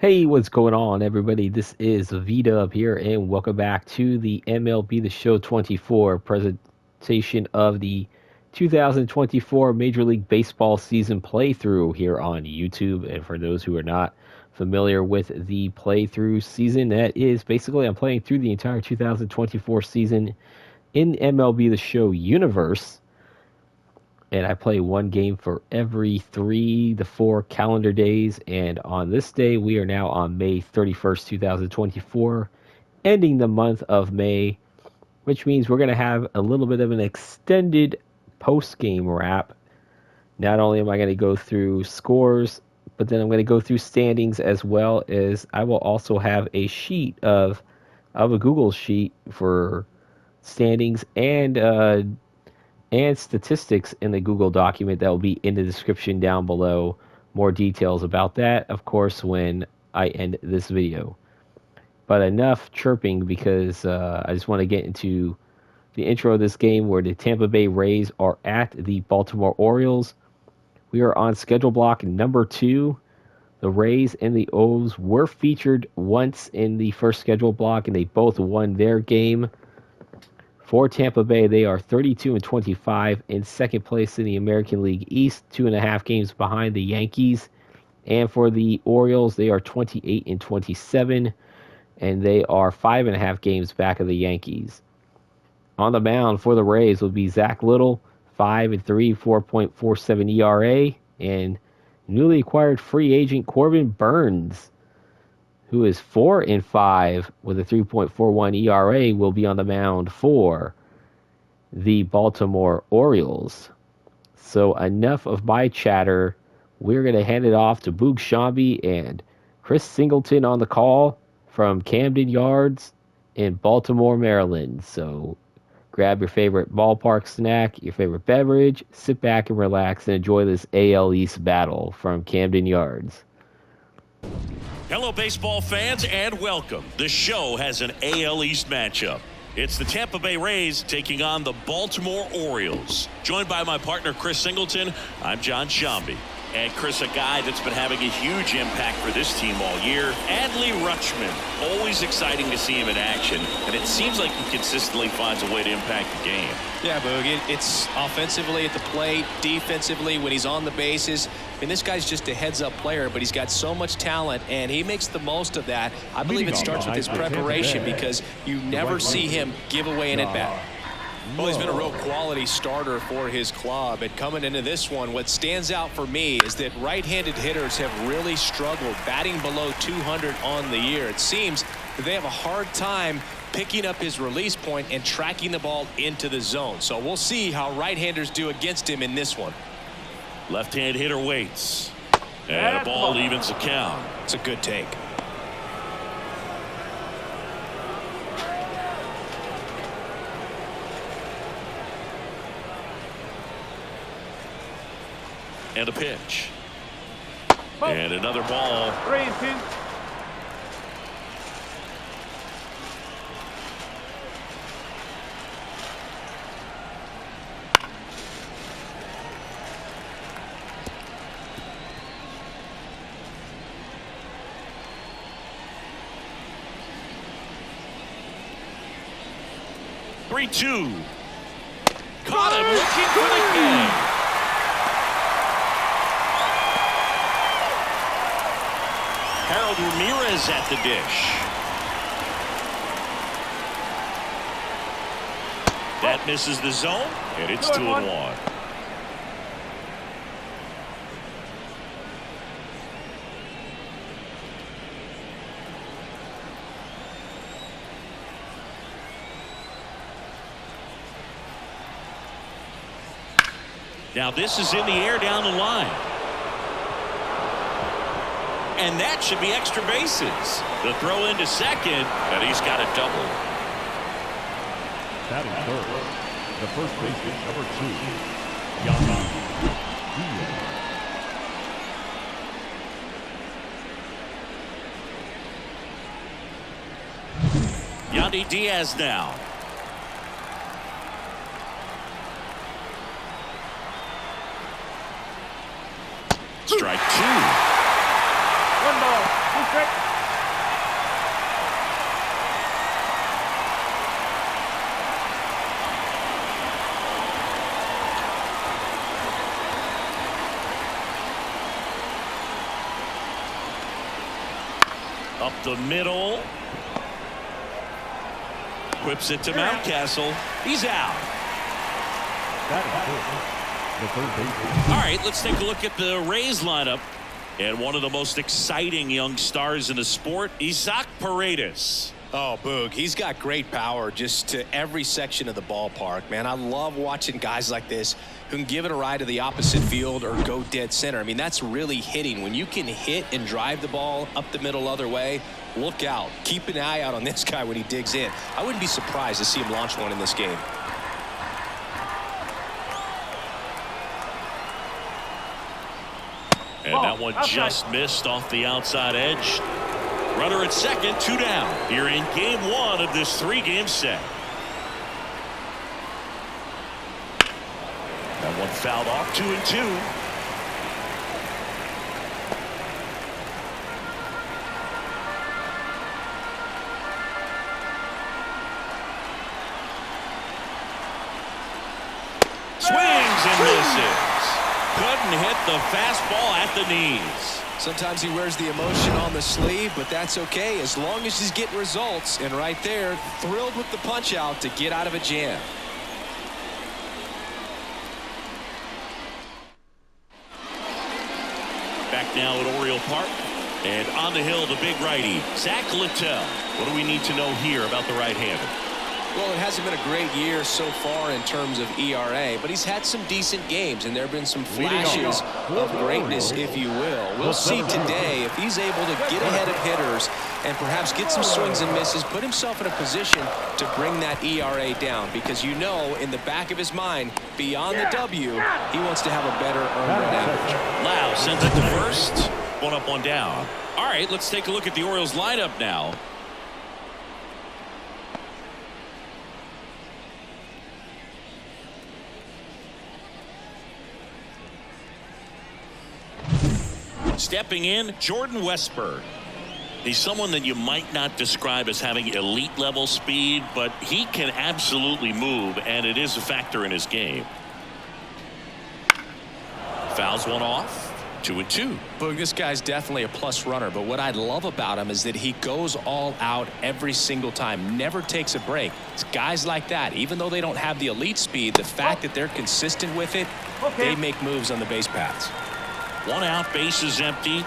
Hey, what's going on, everybody? This is V-Dub here, and welcome back to the MLB The Show 24 presentation of the 2024 Major League Baseball season playthrough here on YouTube. And for those who are not familiar with the playthrough season, that is basically I'm playing through the entire 2024 season in MLB The Show universe. And I play one game for every 3 to 4 calendar days. And on this day, we are now on May 31st, 2024, ending the month of May, which means we're going to have a little bit of an extended post-game wrap. Not only am I going to go through scores, but then I'm going to go through standings, as well as I will also have a sheet of a Google sheet for standings and statistics in the Google document that will be in the description down below. More details about that, of course, when I end this video. But enough chirping, because I just want to get into the intro of this game, where the Tampa Bay Rays are at the Baltimore Orioles. We are on schedule block number 2. The Rays and the O's were featured once in the first schedule block, and they both won their game. For Tampa Bay, they are 32-25 in second place in the American League East, 2.5 games behind the Yankees. And for the Orioles, they are 28-27, and they are 5.5 games back of the Yankees. On the mound for the Rays will be Zack Littell, 5-3, 4.47 ERA, and newly acquired free agent Corbin Burnes, who is 4-5 with a 3.41 ERA, will be on the mound for the Baltimore Orioles. So enough of my chatter. We're going to hand it off to Boog Shambi and Chris Singleton on the call from Camden Yards in Baltimore, Maryland. So grab your favorite ballpark snack, your favorite beverage, sit back and relax and enjoy this AL East battle from Camden Yards. Hello, baseball fans, and welcome. The show has an AL East matchup. It's the Tampa Bay Rays taking on the Baltimore Orioles. Joined by my partner, Chris Singleton, I'm John Shambi. And Chris, a guy that's been having a huge impact for this team all year, Adley Rutschman. Always exciting to see him in action, and it seems like he consistently finds a way to impact the game. Yeah, Boog, it's offensively at the plate, defensively when he's on the bases. I mean, this guy's just a heads-up player, but he's got so much talent, and he makes the most of that. I believe it starts with his preparation, because you never see him give away an at-bat. Well, he's been a real quality starter for his club, and coming into this one, what stands out for me is that right-handed hitters have really struggled batting below 200 on the year. It seems that they have a hard time picking up his release point and tracking the ball into the zone. So we'll see how right-handers do against him in this one. Left-hand hitter waits, and a ball evens the count. It's a good take. And a pitch. And another ball. 3-2. Three-two. Caught him looking for the game. Harold Ramirez at the dish. That misses the zone, and it's 2-1. Now this is in the air down the line. And that should be extra bases. The throw into second, and he's got a double. Batting third, the first baseman, number 2, Yandy Diaz now. Strike two. 1 ball, 2 strikes. Up the middle. Whips it to Mountcastle. He's out. All right, let's take a look at the Rays lineup. And one of the most exciting young stars in the sport, Zack Littell. Oh, Boog, he's got great power just to every section of the ballpark, man. I love watching guys like this who can give it a ride to the opposite field or go dead center. I mean, that's really hitting. When you can hit and drive the ball up the middle other way, look out. Keep an eye out on this guy when he digs in. I wouldn't be surprised to see him launch one in this game. And that one just missed off the outside edge. Runner at second, 2 down. Here in game 1 of this 3-game set. That one fouled off, 2-2. Swings and misses. Couldn't hit the fastball at the knees. Sometimes he wears the emotion on the sleeve, but that's okay as long as he's getting results. And right there, thrilled with the punch out to get out of a jam. Back now at Oriole Park. And on the hill, the big righty, Zack Littell. What do we need to know here about the right-hander? Well, it hasn't been a great year so far in terms of ERA, but he's had some decent games, and there have been some flashes of greatness, if you will. We'll see today if he's able to get ahead of hitters and perhaps get some swings and misses, put himself in a position to bring that ERA down, because you know in the back of his mind, beyond the W, he wants to have a better earned run average. Lau sends it to first. 1 up, 1 down. All right, let's take a look at the Orioles lineup now. Stepping in, Jordan Westburg. He's someone that you might not describe as having elite level speed, but he can absolutely move, and it is a factor in his game. Fouls one off. 2-2. Boog, this guy's definitely a plus runner, but what I love about him is that he goes all out every single time, never takes a break. It's guys like that, even though they don't have the elite speed, the fact that they're consistent with it, they make moves on the base paths. 1 out, base is empty.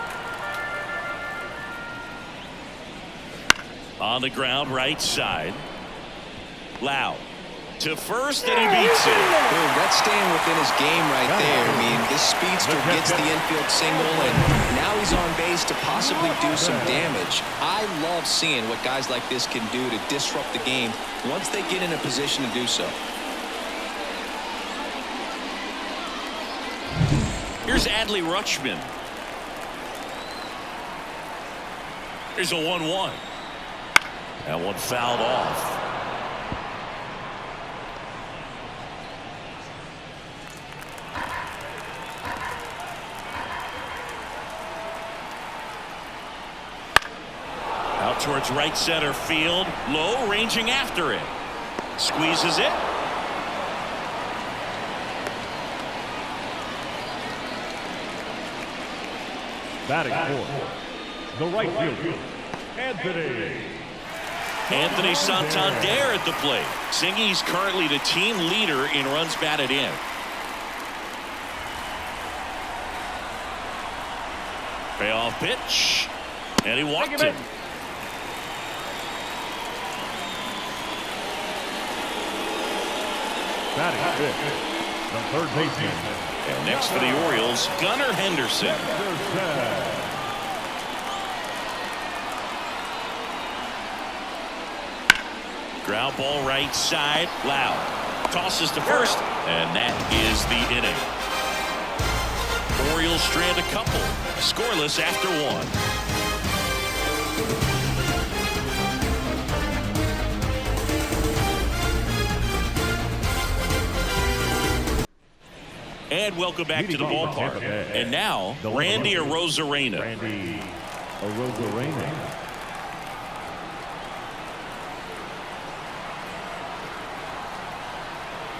On the ground, right side. Lau to first, and he beats it. Boom, that's staying within his game right there. I mean, this speedster gets the infield single, and now he's on base to possibly do some damage. I love seeing what guys like this can do to disrupt the game once they get in a position to do so. Here's Adley Rutschman. Here's a 1-1. That one fouled off. Out towards right center field. Low, ranging after it. Squeezes it. Batting fourth, the right fielder, Anthony Santander at the plate. Singy's currently the team leader in runs batted in. Payoff pitch, and he walked it. batting fifth, the third baseman. And next for the Orioles, Gunnar Henderson. Ground ball right side. Lau tosses to first, and that is the inning. Orioles strand a couple, scoreless after 1. And welcome back to the ballpark. And now, Randy Arozarena. Randy Arozarena.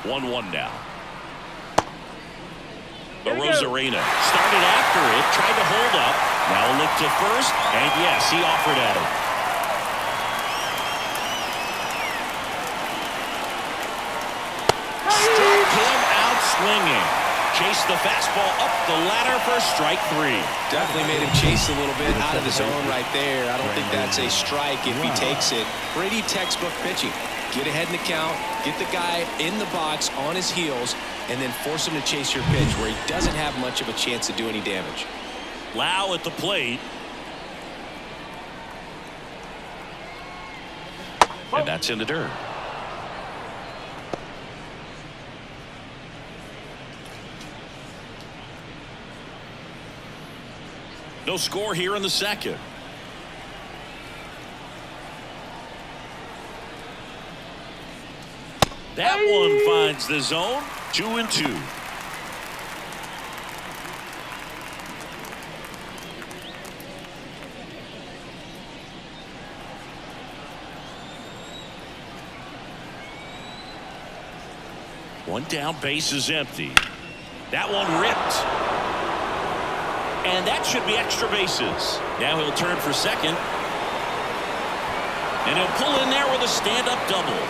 One now. Arozarena started after it, tried to hold up. Now a look to first, and yes, he offered at it. Struck him out swinging. Chased the fastball up the ladder for strike 3. Definitely made him chase a little bit out of the zone right there. I don't think that's a strike if he takes it. Pretty textbook pitching. Get ahead in the count, get the guy in the box on his heels, and then force him to chase your pitch where he doesn't have much of a chance to do any damage. Lau at the plate. And that's in the dirt. No score here in the second. That one finds the zone. 2-2. One down, base is empty. That one ripped. And that should be extra bases. Now he'll turn for second. And he'll pull in there with a stand-up double.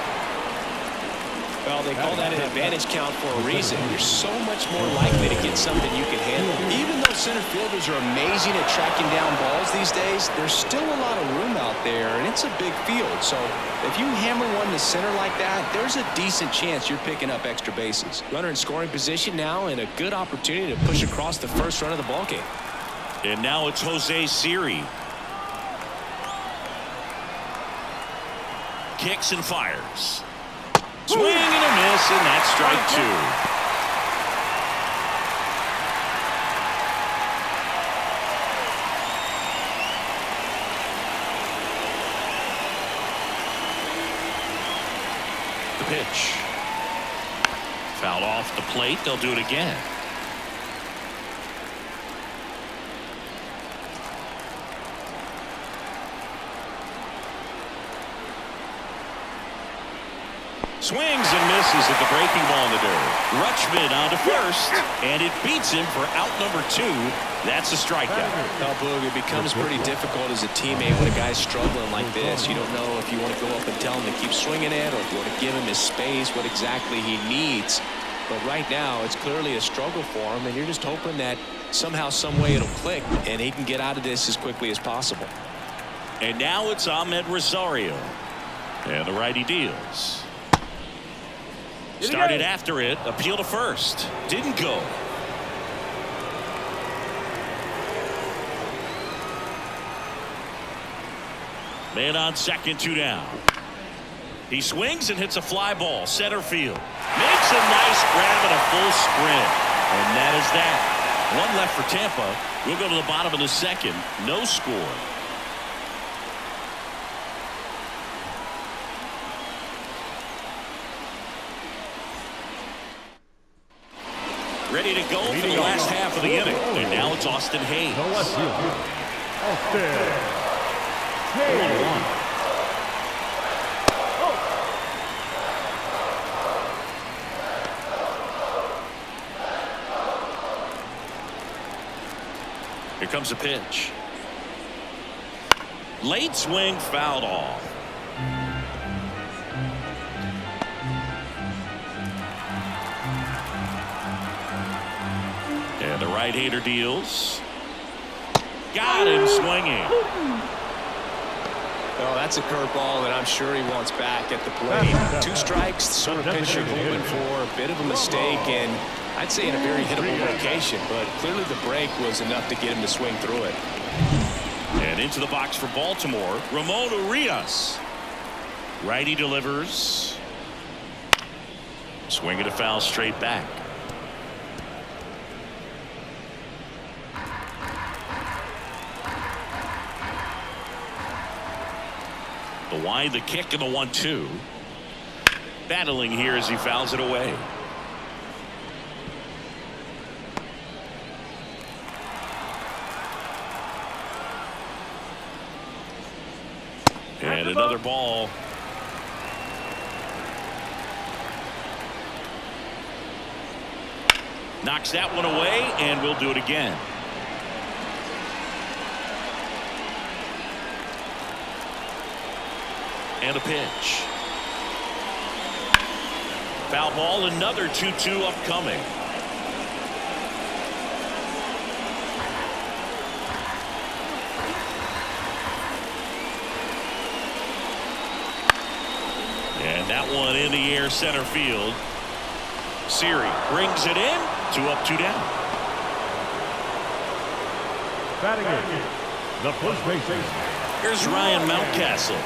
Well, they call that an advantage count for a reason. You're so much more likely to get something you can handle. Even though center fielders are amazing at tracking down balls these days, there's still a lot of room out there, and it's a big field. So if you hammer one to center like that, there's a decent chance you're picking up extra bases. Runner in scoring position now, and a good opportunity to push across the first run of the ballgame. And now it's Jose Siri. Kicks and fires. Swing and a miss, and that's strike 2. The pitch. Fouled off the plate. They'll do it again. Swings and misses at the breaking ball in the dirt. Rutschman on to first, and it beats him for out number 2. That's a strikeout. Well, Boog, it becomes pretty difficult as a teammate when a guy's struggling like this. You don't know if you want to go up and tell him to keep swinging it or if you want to give him his space, what exactly he needs. But right now, it's clearly a struggle for him, and you're just hoping that somehow, some way it'll click, and he can get out of this as quickly as possible. And now it's Ahmed Rosario. And the righty deals. Started after it. Appeal to first. Didn't go. Man on second, 2 down. He swings and hits a fly ball. Center field. Makes a nice grab and a full sprint. And that is that. One left for Tampa. We'll go to the bottom of the second. No score. Ready to go for the last half of the inning. And now it's Austin Hayes. The left fielder, Austin Hayes. Here comes a pitch. Late swing, fouled off. And the right-hander deals. Got him swinging. Well, that's a curveball that I'm sure he wants back at the plate. 2 strikes, the sort of pitch you're hoping for. A bit of a mistake, and I'd say in a very hittable location, but clearly the break was enough to get him to swing through it. And into the box for Baltimore, Ramon Urias. Righty delivers. Swinging a foul straight back. The wide, the kick, and the 1-2. Battling here as he fouls it away. And another ball. Knocks that one away, and we'll do it again. And a pitch. Foul ball, another 2-2 upcoming. And that one in the air center field. Siri brings it in. 2 up, 2 down. Batting in, the first baseman. Here's Ryan Mountcastle.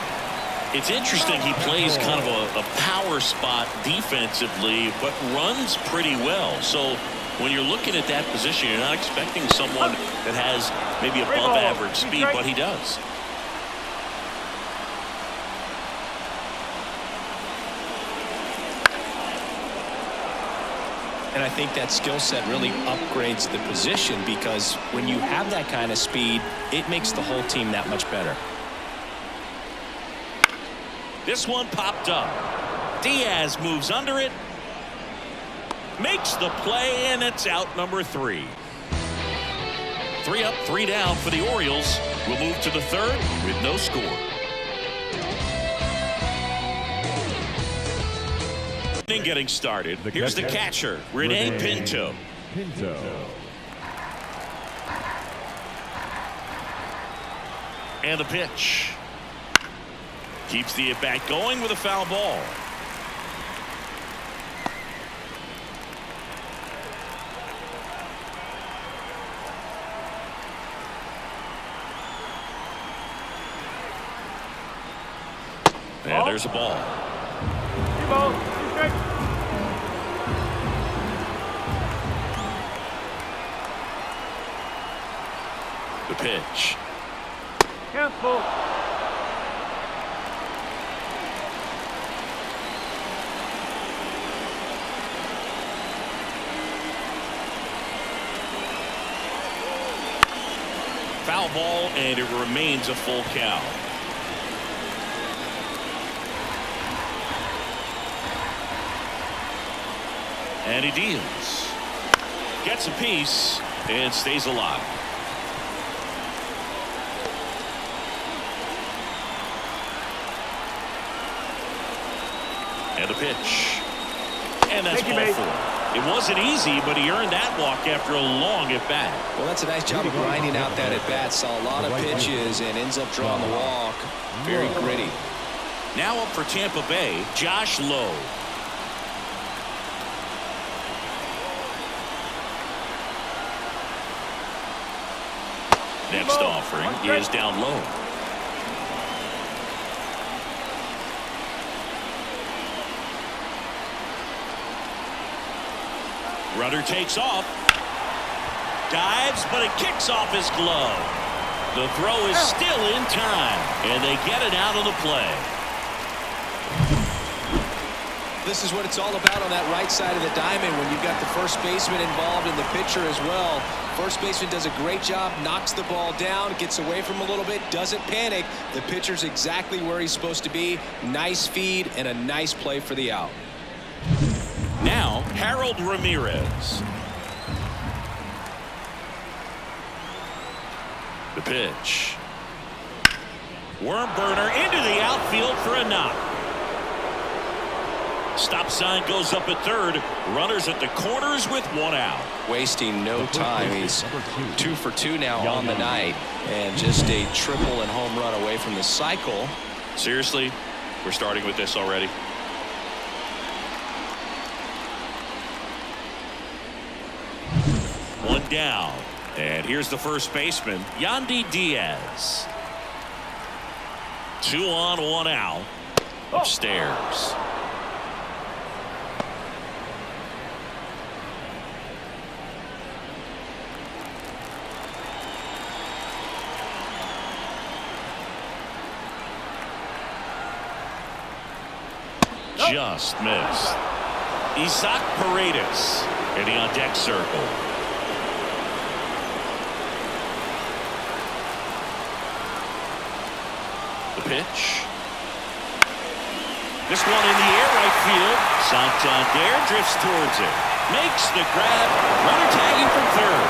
It's interesting, he plays kind of a power spot defensively, but runs pretty well. So when you're looking at that position, you're not expecting someone that has maybe above average speed, but he does. And I think that skill set really upgrades the position, because when you have that kind of speed, it makes the whole team that much better. This one popped up. Diaz moves under it. Makes the play, and it's out number 3. 3 up, 3 down for the Orioles. We'll move to the 3rd with no score. Getting started. Here's the catcher, Rene Pinto. And the pitch. Keeps the at-bat going with a foul ball. And there's a ball. The pitch. Cancel. Foul ball, and it remains a full count. And he deals. Gets a piece and stays alive. And a pitch. And that's ball 4. It wasn't easy, but he earned that walk after a long at-bat. Well, that's a nice job of grinding out that at-bat. Saw a lot of pitches and ends up drawing the walk. Very gritty. Now up for Tampa Bay, Josh Lowe. Next offering is down low. Runner takes off. Dives, but it kicks off his glove. The throw is still in time, and they get it out of the play. This is what it's all about on that right side of the diamond when you've got the first baseman involved and the pitcher as well. First baseman does a great job, knocks the ball down, gets away from him a little bit, doesn't panic. The pitcher's exactly where he's supposed to be. Nice feed and a nice play for the out. Now, Harold Ramirez. The pitch. Worm burner into the outfield for a knock. Stop sign goes up at 3rd. Runners at the corners with 1 out. Wasting no time. He's 2 for 2 now on the night, and just a triple and home run away from the cycle. Seriously, we're starting with this already. One down, and here's the first baseman, Yandy Diaz. 2 on, 1 out. Upstairs. Just missed. Isaac Paredes in the on deck circle. The pitch. This one in the air, right field. Santander drifts towards it. Makes the grab. Runner tagging from 3rd.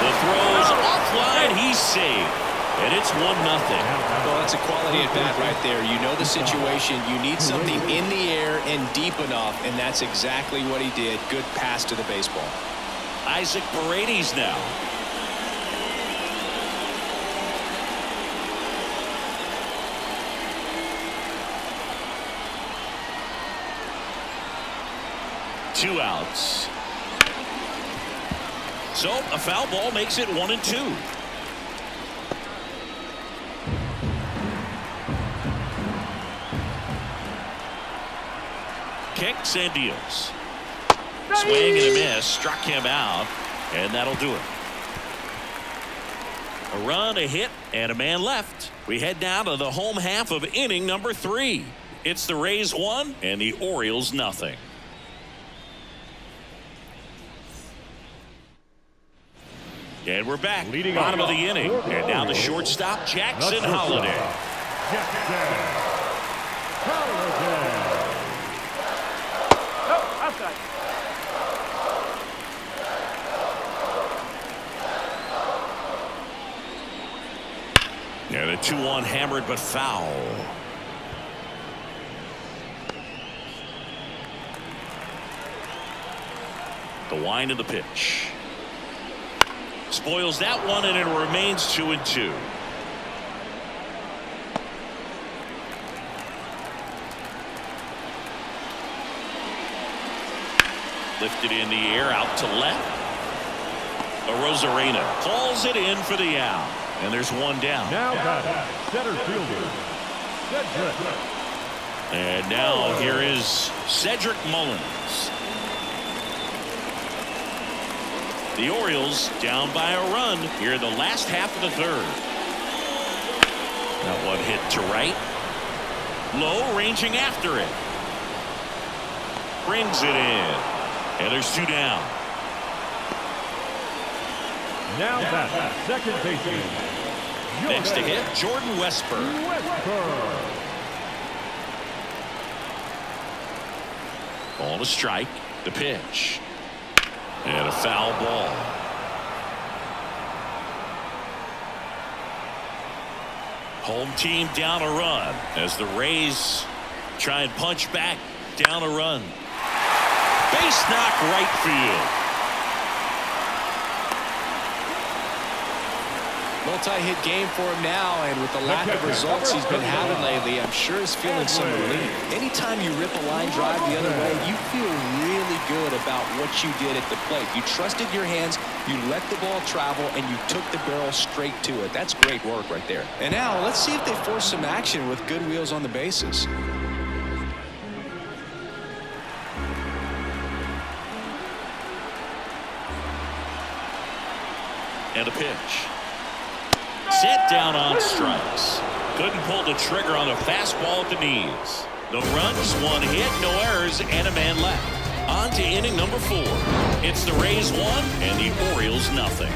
The throw's offline. He's safe. and it's 1-0. Well, that's a quality at bat right there. You know the situation. You need something in the air and deep enough, and that's exactly what he did. Good pass to the baseball. Isaac Paredes now. Two outs. So a foul ball makes it 1-2. Kicks and deals. Swing and a miss. Struck him out. And that'll do it. A run, a hit, and a man left. We head down to the home half of inning number 3. It's the Rays 1 and the Orioles nothing. And we're back. Leading bottom off of the inning. And now the shortstop, Jackson Holiday. And a 2-1 hammered but foul. The wind of the pitch. Spoils that one, and it remains 2-2. Lifted in the air, out to left. Arozarena calls it in for the out. And there's one down. Now got it. Center fielder, Cedric. And now here is Cedric Mullins. The Orioles down by a run here in the last half of the third. That one hit to right. Low, ranging after it. Brings it in. And there's 2 down. Now that second baseman. Next to hit, Jordan Westburg. Ball to strike. The pitch. And a foul ball. Home team down a run as the Rays try and punch back down a run. Base knock right field. Multi-hit game for him now, and with the lack of results he's been having lately, I'm sure he's feeling some relief. Anytime you rip a line drive the other way, you feel really good about what you did at the plate. You trusted your hands, you let the ball travel, and you took the barrel straight to it. That's great work right there. And now let's see if they force some action with good wheels on the bases. And a pitch. Set down on strikes. Couldn't pull the trigger on a fastball at the knees. No runs, 1 hit, no errors, and a man left. On to inning number 4. It's the Rays 1 and the Orioles nothing.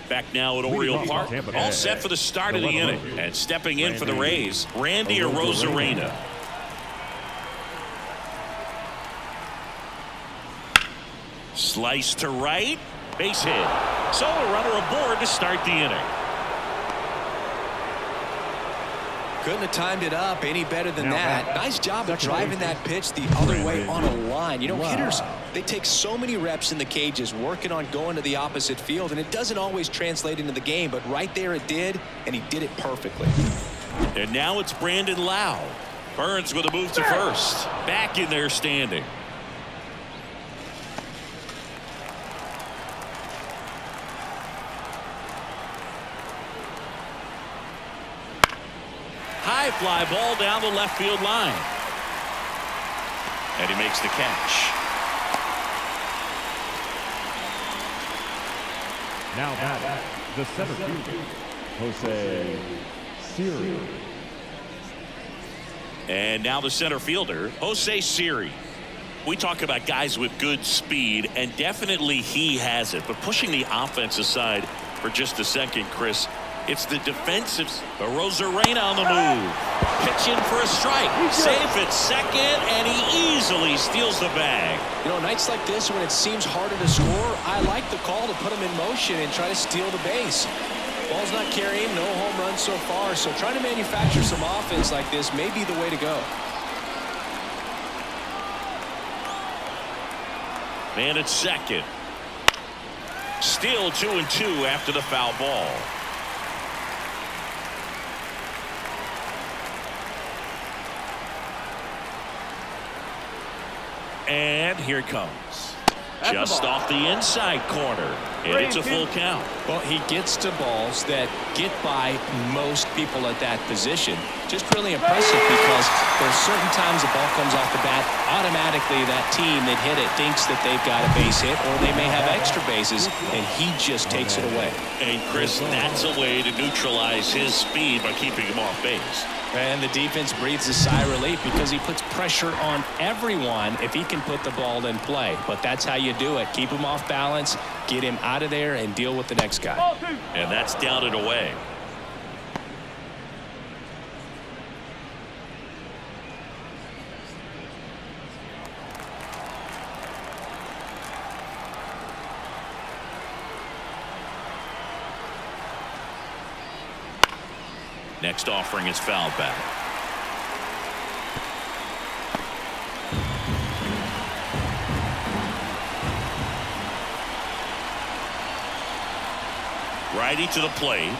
Back now at Oriole Park, all set for the start of the inning. And stepping in for the Rays, Randy Arozarena. Slice to right, base hit. So a runner aboard to start the inning. Couldn't have timed it up any better than that. Nice job of driving that pitch the other way on a line. You know, hitters, they take so many reps in the cages working on going to the opposite field, and it doesn't always translate into the game, but right there it did, and he did it perfectly. And now it's Brandon Lau. Burnes with a move to first. Back in there standing. High fly ball down the left field line. And he makes the catch. Now back, the center fielder, Jose Siri. And now the center fielder, Jose Siri. We talk about guys with good speed, and definitely he has it. But pushing the offense aside for just a second, Chris, it's the defensive. Arozarena on the move. pitching for a strike. Safe at second, and he easily steals the bag. You know, nights like this when it seems harder to score, I like the call to put him in motion and try to steal the base. Ball's not carrying, no home runs so far, so trying to manufacture some offense like this may be the way to go. Man at second. Still 2-2 after the foul ball. And here it comes. Just off the inside corner. And it's a full count. Well, he gets to balls that get by most people at that position. Just really impressive because there's certain times the ball comes off the bat, automatically that team that hit it thinks that they've got a base hit or they may have extra bases, and he just takes it away. And Chris, that's a way to neutralize his speed by keeping him off base. And the defense breathes a sigh of relief because he puts pressure on everyone if he can put the ball in play. But that's how you do it. Keep him off balance, get him out of there, and deal with the next guy. And that's down and away. Next offering is fouled back. Righty to the plate.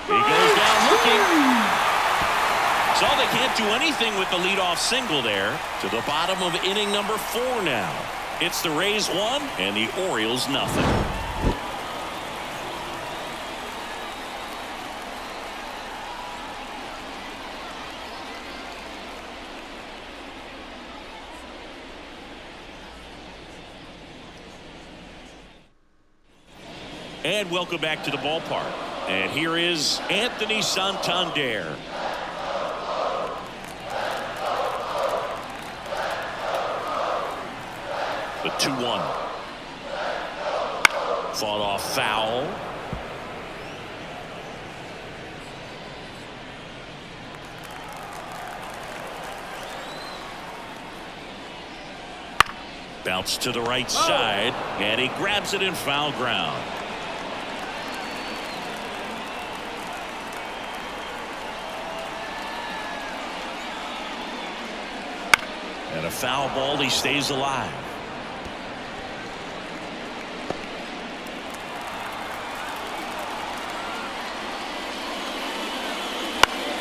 He goes down looking. So they can't do anything with the leadoff single there. To the bottom of inning number 4 now. It's the Rays 1 and the Orioles nothing. And welcome back to the ballpark. And here is Anthony Santander. The 2-1. Fought off foul. Bounce to the right side, and he grabs it in foul ground. And a foul ball, he stays alive.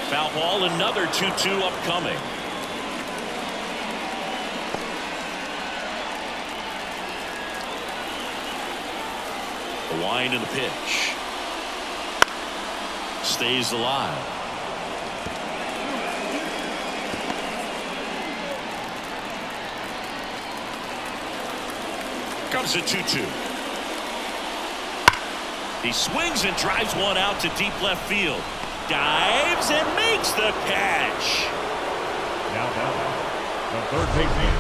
Foul ball, another 2-2 upcoming. The wind and the pitch. Stays alive. Comes a 2-2. He swings and drives one out to deep left field. Dives and makes the catch. Now the third baseman.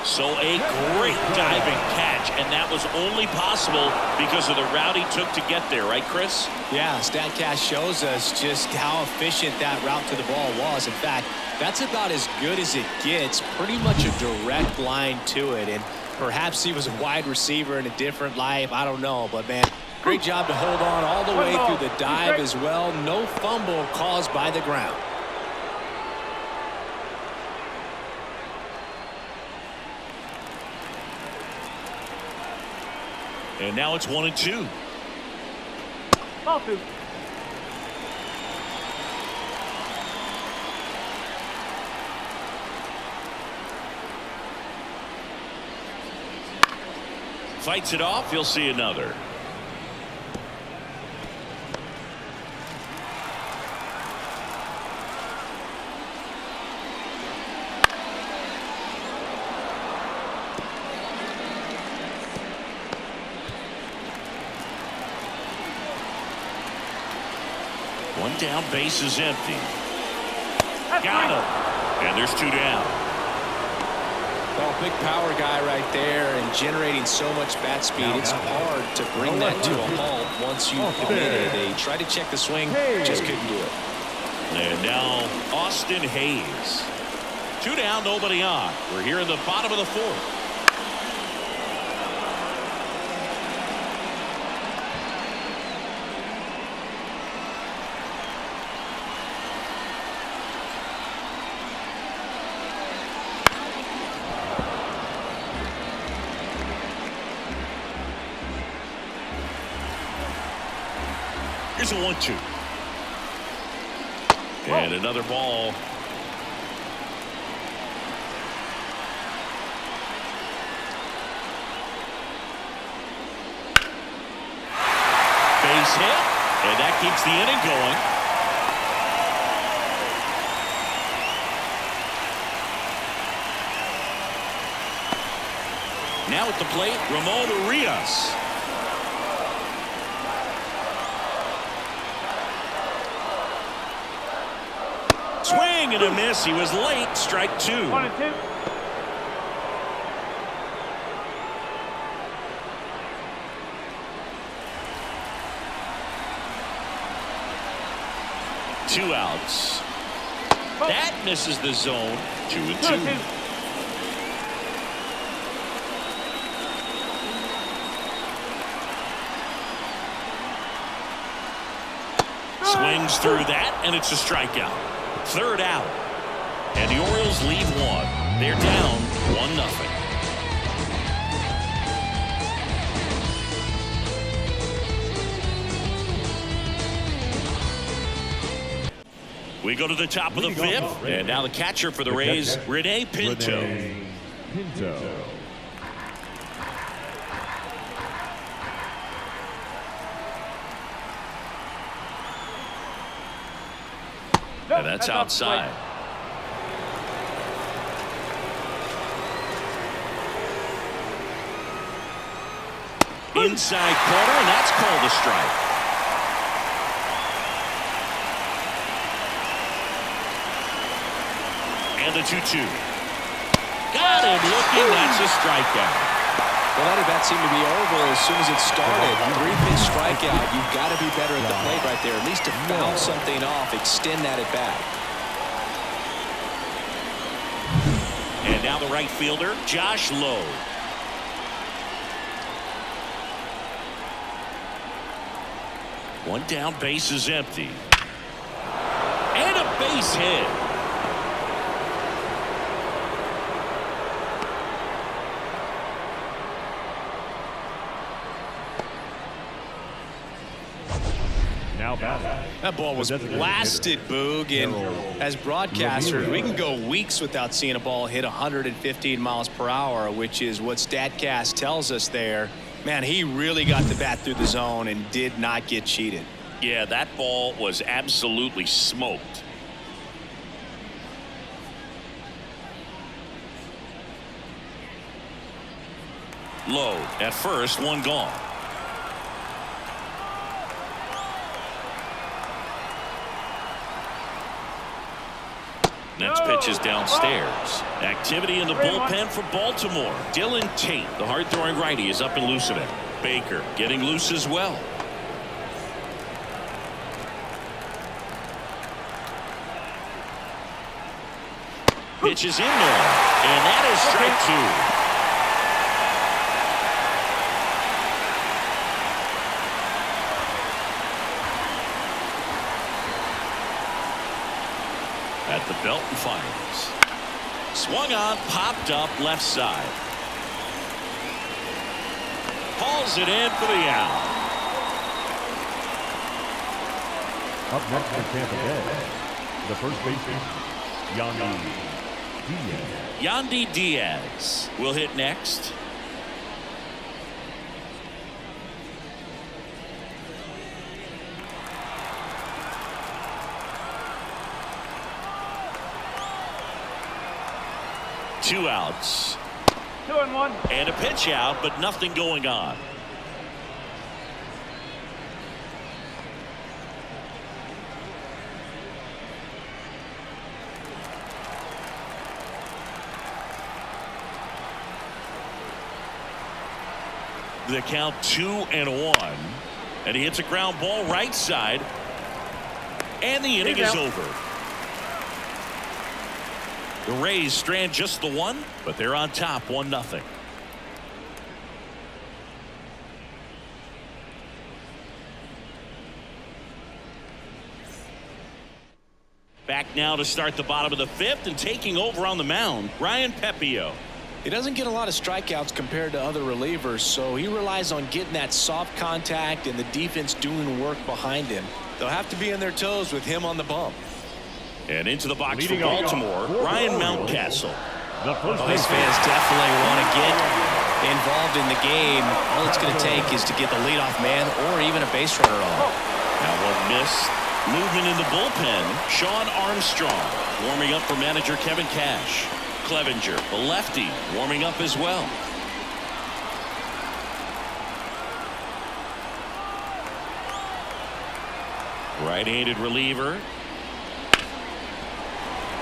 So a great diving catch, and that was only possible because of the route he took to get there, right, Chris? Yeah, StatCast shows us just how efficient that route to the ball was. In fact, that's about as good as it gets, pretty much a direct line to it. And perhaps he was a wide receiver in a different life. I don't know, but man, great job to hold on all the way through the dive as well. No fumble caused by the ground. And now it's 1-2. Ball 2. Fights it off. You'll see another. One down, base is empty. Got him. And there's 2 down. Well, big power guy right there and generating so much bat speed. It's hard to bring that to a halt once you commit it. They tried to check the swing, just couldn't do it. And now Austin Hayes. 2 down, nobody on. We're here in the bottom of the 4th. Here's a 1-2. And another ball. Base hit. And that keeps the inning going. Now at the plate, Ramon Urias. Swing and a miss. He was late. Strike 2. 1-2. Two outs. That misses the zone. 2-2. Swings through that, and it's a strikeout. 3rd out. And the Orioles leave 1. They're down 1-0. We go to the top of the 5th, and now the catcher for the Rays, Rene Pinto. And that's outside. Inside corner, and that's called a strike. And the 2-2. Got him looking. That's a strikeout. Well, that at bat seemed to be over as soon as it started. You 3-pitch strikeout. You've got to be better at the plate right there. At least to foul something off, extend that at bat. And now the right fielder, Josh Lowe. One down, base is empty. And a base hit. That ball was blasted, Boog, and as broadcasters, we can go weeks without seeing a ball hit 115 miles per hour, which is what StatCast tells us there. Man, he really got the bat through the zone and did not get cheated. Yeah, that ball was absolutely smoked. Low at first, 1 gone. Next pitch is downstairs. Activity in the bullpen for Baltimore. Dylan Tate, the hard-throwing righty, is up and loosening. Baker getting loose as well. Pitch is in there, and that is strike 2. At the belt and fires. Swung on, popped up left side. Hauls it in for the out. Up next for Tampa Bay, the first baseman, Yandy Diaz will hit next. Two outs. 2-1. And a pitch out, but nothing going on. The count 2-1. And he hits a ground ball right side. And the inning is over. The Rays strand just the one, but they're on top 1-0. Back now to start the bottom of the 5th, and taking over on the mound, Ryan Pepiot. He doesn't get a lot of strikeouts compared to other relievers, so he relies on getting that soft contact and the defense doing work behind him. They'll have to be on their toes with him on the bump. And into the box for Baltimore, Ryan Mountcastle. These fans definitely want to get involved in the game. All it's going to take is to get the leadoff man or even a base runner on. Now one missed. Movement in the bullpen, Sean Armstrong warming up for manager Kevin Cash. Clevenger, the lefty, warming up as well. Right-handed reliever.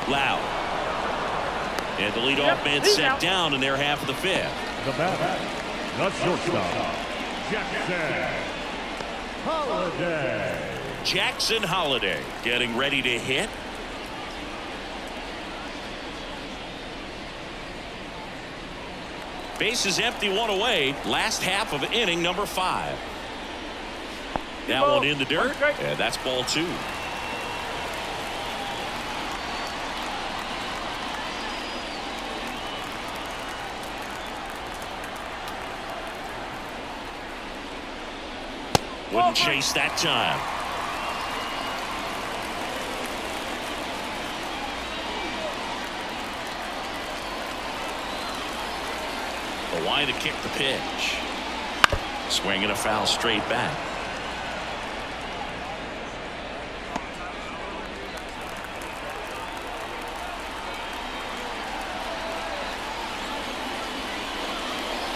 Loud. And the leadoff man set down in their half of the 5th. The bat, the shortstop, Jackson Holiday. Jackson Holiday getting ready to hit. Base is empty, 1 away. Last half of inning number 5. That one in the dirt, and that's ball 2. Wouldn't chase that time. The line to kick the pitch. Swinging a foul straight back.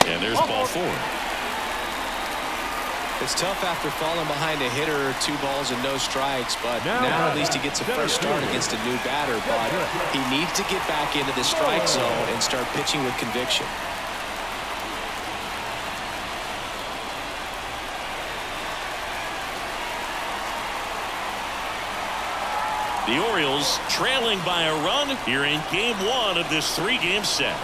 And there's ball 4. It's tough after falling behind a hitter, 2 balls and no strikes, but now at least he gets a fresh start against a new batter. But he needs to get back into the strike zone and start pitching with conviction. The Orioles trailing by a run here in game 1 of this 3-game set.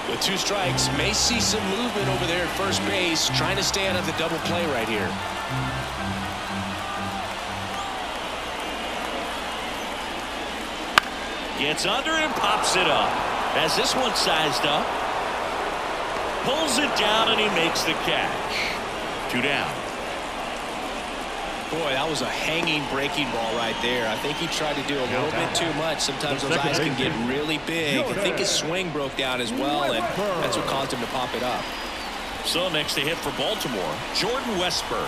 With 2 strikes, may see some movement over there at first base, trying to stand up the double play right here. Gets under it and pops it up. Has this one sized up. Pulls it down and he makes the catch. 2 down. Boy, that was a hanging breaking ball right there. I think he tried to do a little bit too much. Sometimes those eyes can get really big. I think his swing broke down as well, and that's what caused him to pop it up. So next to hit for Baltimore, Jordan Westburg.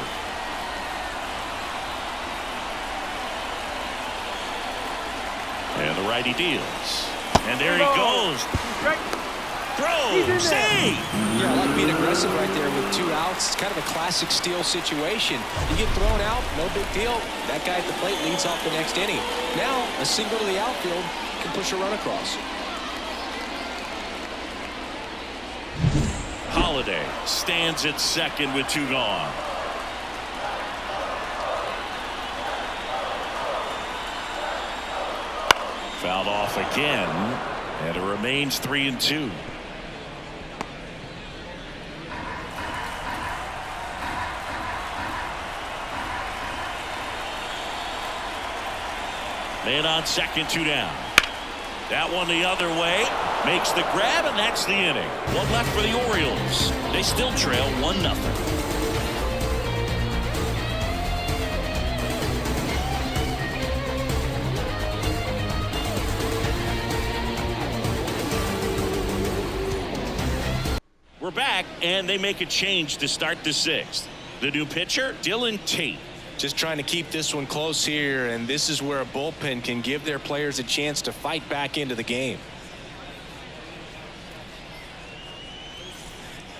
And the righty deals. And there he goes. Throw, save! Yeah, I like being aggressive right there with 2 outs. It's kind of a classic steal situation. You get thrown out, no big deal. That guy at the plate leads off the next inning. Now, a single to the outfield can push a run across. Holiday stands at second with 2 gone. Fouled off again, and it remains 3-2. Man on second, 2 down. That one the other way. Makes the grab, and that's the inning. 1 left for the Orioles. They still trail 1-0. We're back, and they make a change to start the 6th. The new pitcher, Dylan Tate. Just trying to keep this one close here, and this is where a bullpen can give their players a chance to fight back into the game.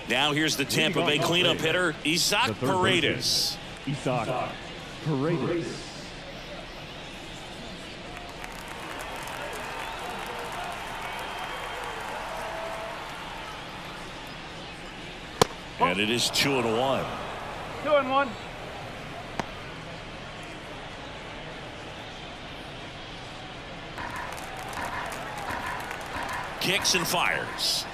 Now here's the Tampa Bay cleanup hitter, Zack Paredes. Zack Paredes. And it is 2-1. 2-1. kicks and fires.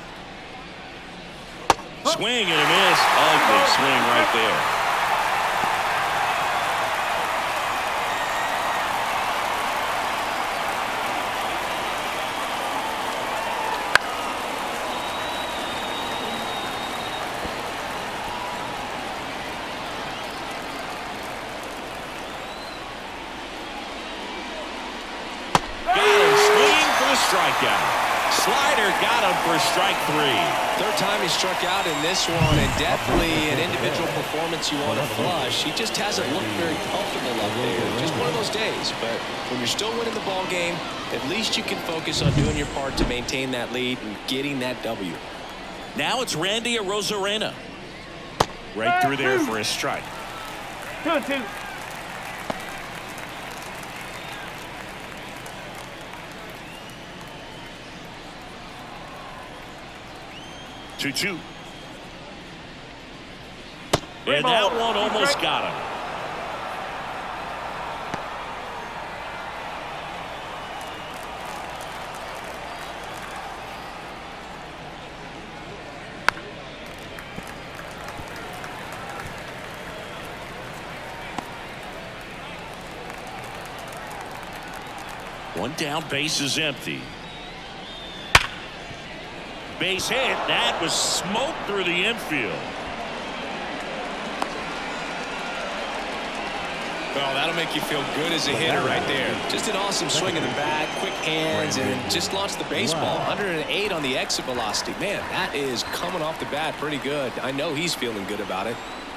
Swing and a miss. Ugly swing right there. Strikeout. Slider got him for strike 3. Third time he struck out in this one, and definitely an individual performance you want to flush. He just hasn't looked very comfortable up there. Just one of those days. But when you're still winning the ball game, at least you can focus on doing your part to maintain that lead and getting that W. Now it's Randy Arozarena. Right through there for a strike. 2-2. 2-2. And that one almost got him. One down, base is empty. Base hit. That was smoke through the infield. Well, that'll make you feel good as a hitter right there. Just an awesome swing of the bat, quick hands, and just launched the baseball. 108 on the exit velocity. Man, that is coming off the bat pretty good. I know he's feeling good about it.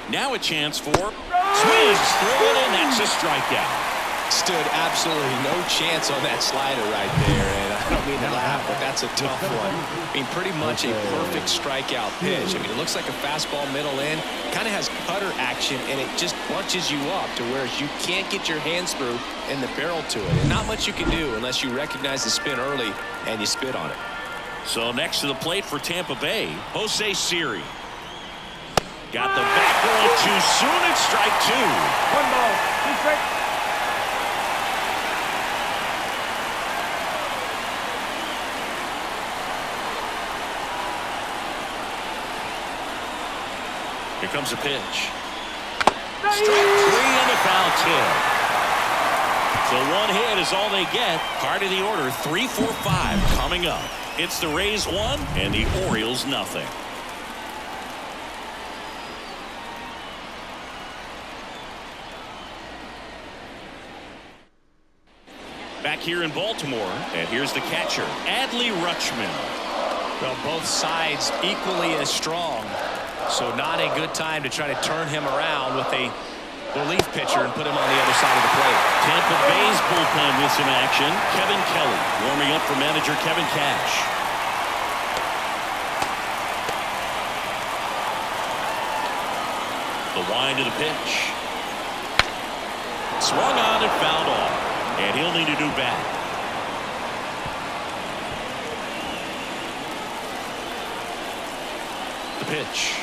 Now a chance for swings through it, and that's a strikeout. Stood absolutely no chance on that slider right there, and I don't mean to laugh, but that's a tough one. I mean, pretty much a perfect strikeout pitch. I mean, it looks like a fastball middle in, kind of has cutter action, and it just bunches you up to where you can't get your hands through and the barrel to it. And not much you can do unless you recognize the spin early and you spit on it. So next to the plate for Tampa Bay, Jose Siri. Got the back roll too soon at strike 2. 1 ball, 2 strikes. Here comes a pitch. Strike 3 and a foul tip. So one hit is all they get. Part of the order, 3-4-5 coming up. It's the Rays 1 and the Orioles nothing. Back here in Baltimore, and here's the catcher, Adley Rutschman. Well, both sides equally as strong. So not a good time to try to turn him around with a relief pitcher and put him on the other side of the plate. Tampa Bay's bullpen with some action. Kevin Kelly warming up for manager Kevin Cash. The wind of the pitch. Swung on and fouled off. And he'll need a new bat. The pitch.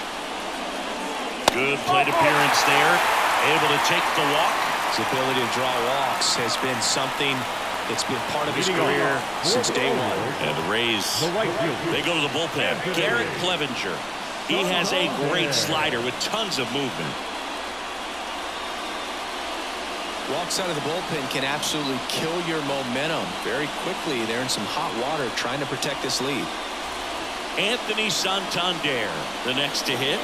Good plate appearance there. Able to take the walk. His ability to draw walks has been something that's been part of his career since day one. And the Rays, they go to the bullpen. Garrett Clevenger. He has a great slider with tons of movement. Walks out of the bullpen can absolutely kill your momentum very quickly. They're in some hot water trying to protect this lead. Anthony Santander, the next to hit.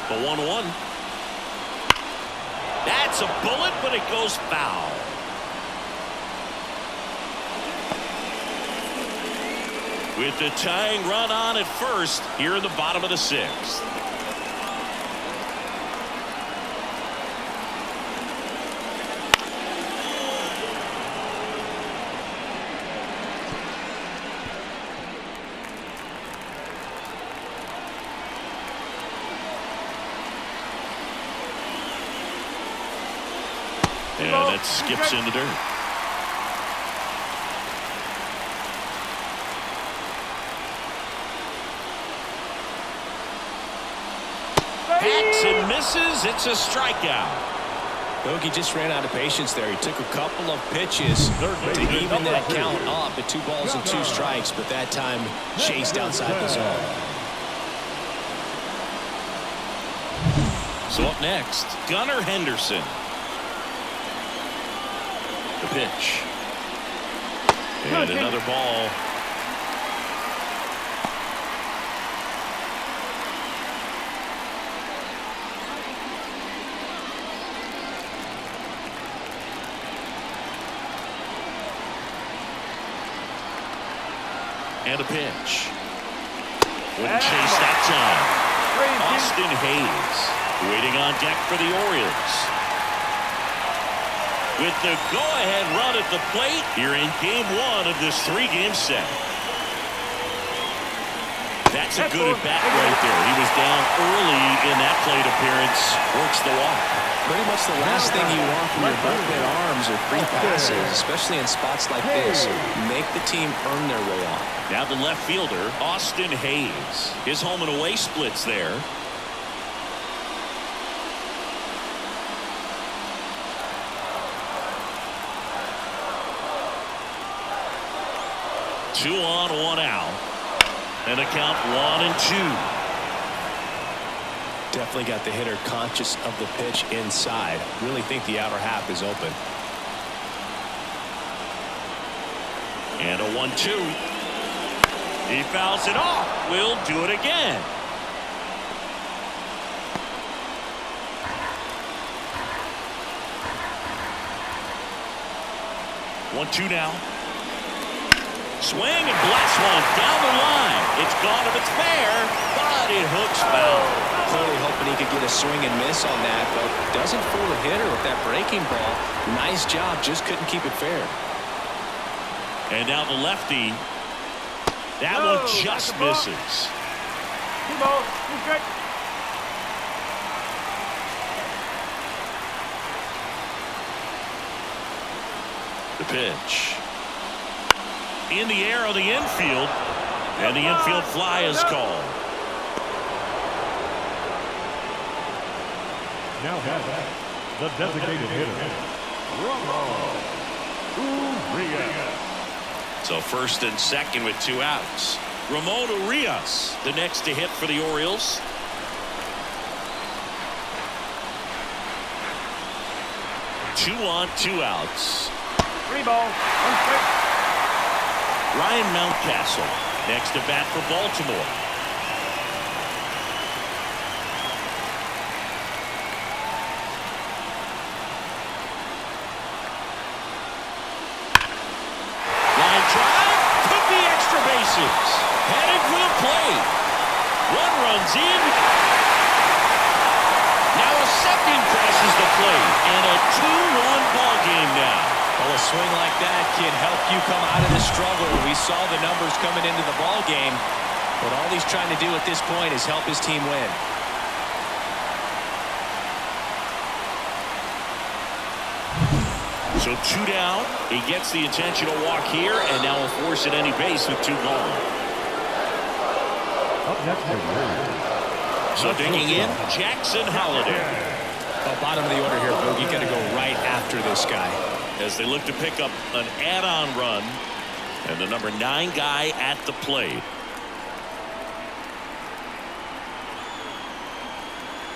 The 1-1. That's a bullet, but it goes foul. With the tying run on at first here in the bottom of the 6th. And that skips in the dirt. Hacks and misses. It's a strikeout. Bogey just ran out of patience there. He took a couple of pitches to even that count up at 2 balls and 2 strikes, but that time chased outside the zone. So up next, Gunnar Henderson. The pitch. And another ball. And a pitch. Wouldn't chase that time. Austin Hayes waiting on deck for the Orioles. With the go-ahead run at the plate here in Game 1 of this 3-game set. That's a good at-bat right there. He was down early in that plate appearance. Works the walk. Pretty much the last thing you want from your bullpen arms are free passes, especially in spots like this. Make the team earn their way on. Now the left fielder, Austin Hayes. His home and away splits there. Two on, 1 out. And a count 1-2. Definitely got the hitter conscious of the pitch inside. Really think the outer half is open. And a 1-2. He fouls it off. We'll do it again. One-two now. Swing and blast one down the line. It's gone if it's fair, but it hooks foul. Clearly hoping he could get a swing and miss on that, but doesn't fool the hitter with that breaking ball. Nice job, just couldn't keep it fair. And now the lefty. That one just misses. 2 balls, 2 strikes. The pitch. In the air on the infield, and the infield fly is called. Now has the designated hitter, Urias. So first and second with 2 outs. Ramon Urias, the next to hit for the Orioles. Two on, 2 outs. 3 balls, 1 strike. Ryan Mountcastle, next to bat for Baltimore. Line drive, took the extra bases. Headed for the plate. 1 runs in. Now a second crosses the plate, and a 2-1 ball game now. Well, a swing like that can help you come out of the struggle. We saw the numbers coming into the ball game, but all he's trying to do at this point is help his team win. So 2 down. He gets the intentional walk here, and now will force at any base with 2 gone. Up next for the Orioles. So digging in, Jackson Holliday. Bottom of the order here, Bogey. You got to go right after this guy. As they look to pick up an add-on run, and the number 9 guy at the plate.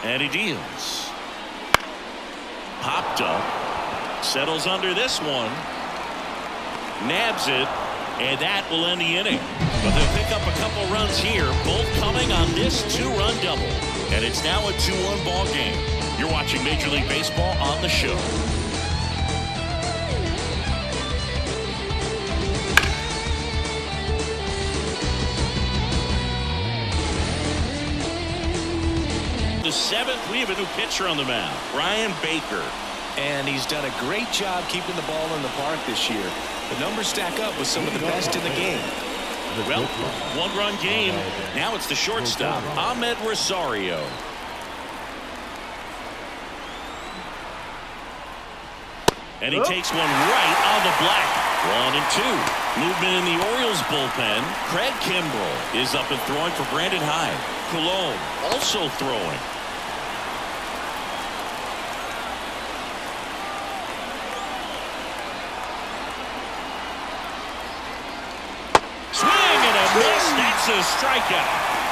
And he deals. Popped up. Settles under this one. Nabs it. And that will end the inning. But they'll pick up a couple runs here, both coming on this 2-run double. And it's now a 2-1 ball game. You're watching Major League Baseball on the show. The 7th, we have a new pitcher on the mound, Brian Baker. And he's done a great job keeping the ball in the park this year. The numbers stack up with some of the best in the game. Well, 1-run game. Now it's the shortstop, Ahmed Rosario. And he takes one right on the black. 1-2. Movement in the Orioles bullpen. Craig Kimbrell is up and throwing for Brandon Hyde. Cologne also throwing. a strikeout.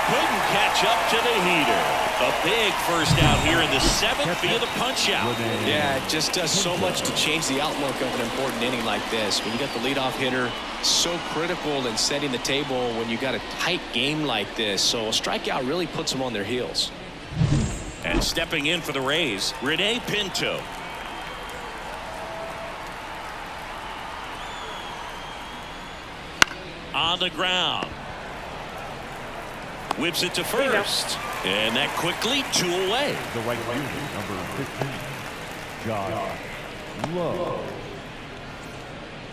Couldn't catch up to the heater. A big first out here in the 7th via the punch out. Yeah, it just does so much to change the outlook of an important inning like this. When you get the leadoff hitter, so critical in setting the table when you got a tight game like this. So a strikeout really puts them on their heels. And stepping in for the Rays, Rene Pinto. On the ground. Whips it to first. And that quickly 2 away. The right fielder, number 15, Josh Lowe.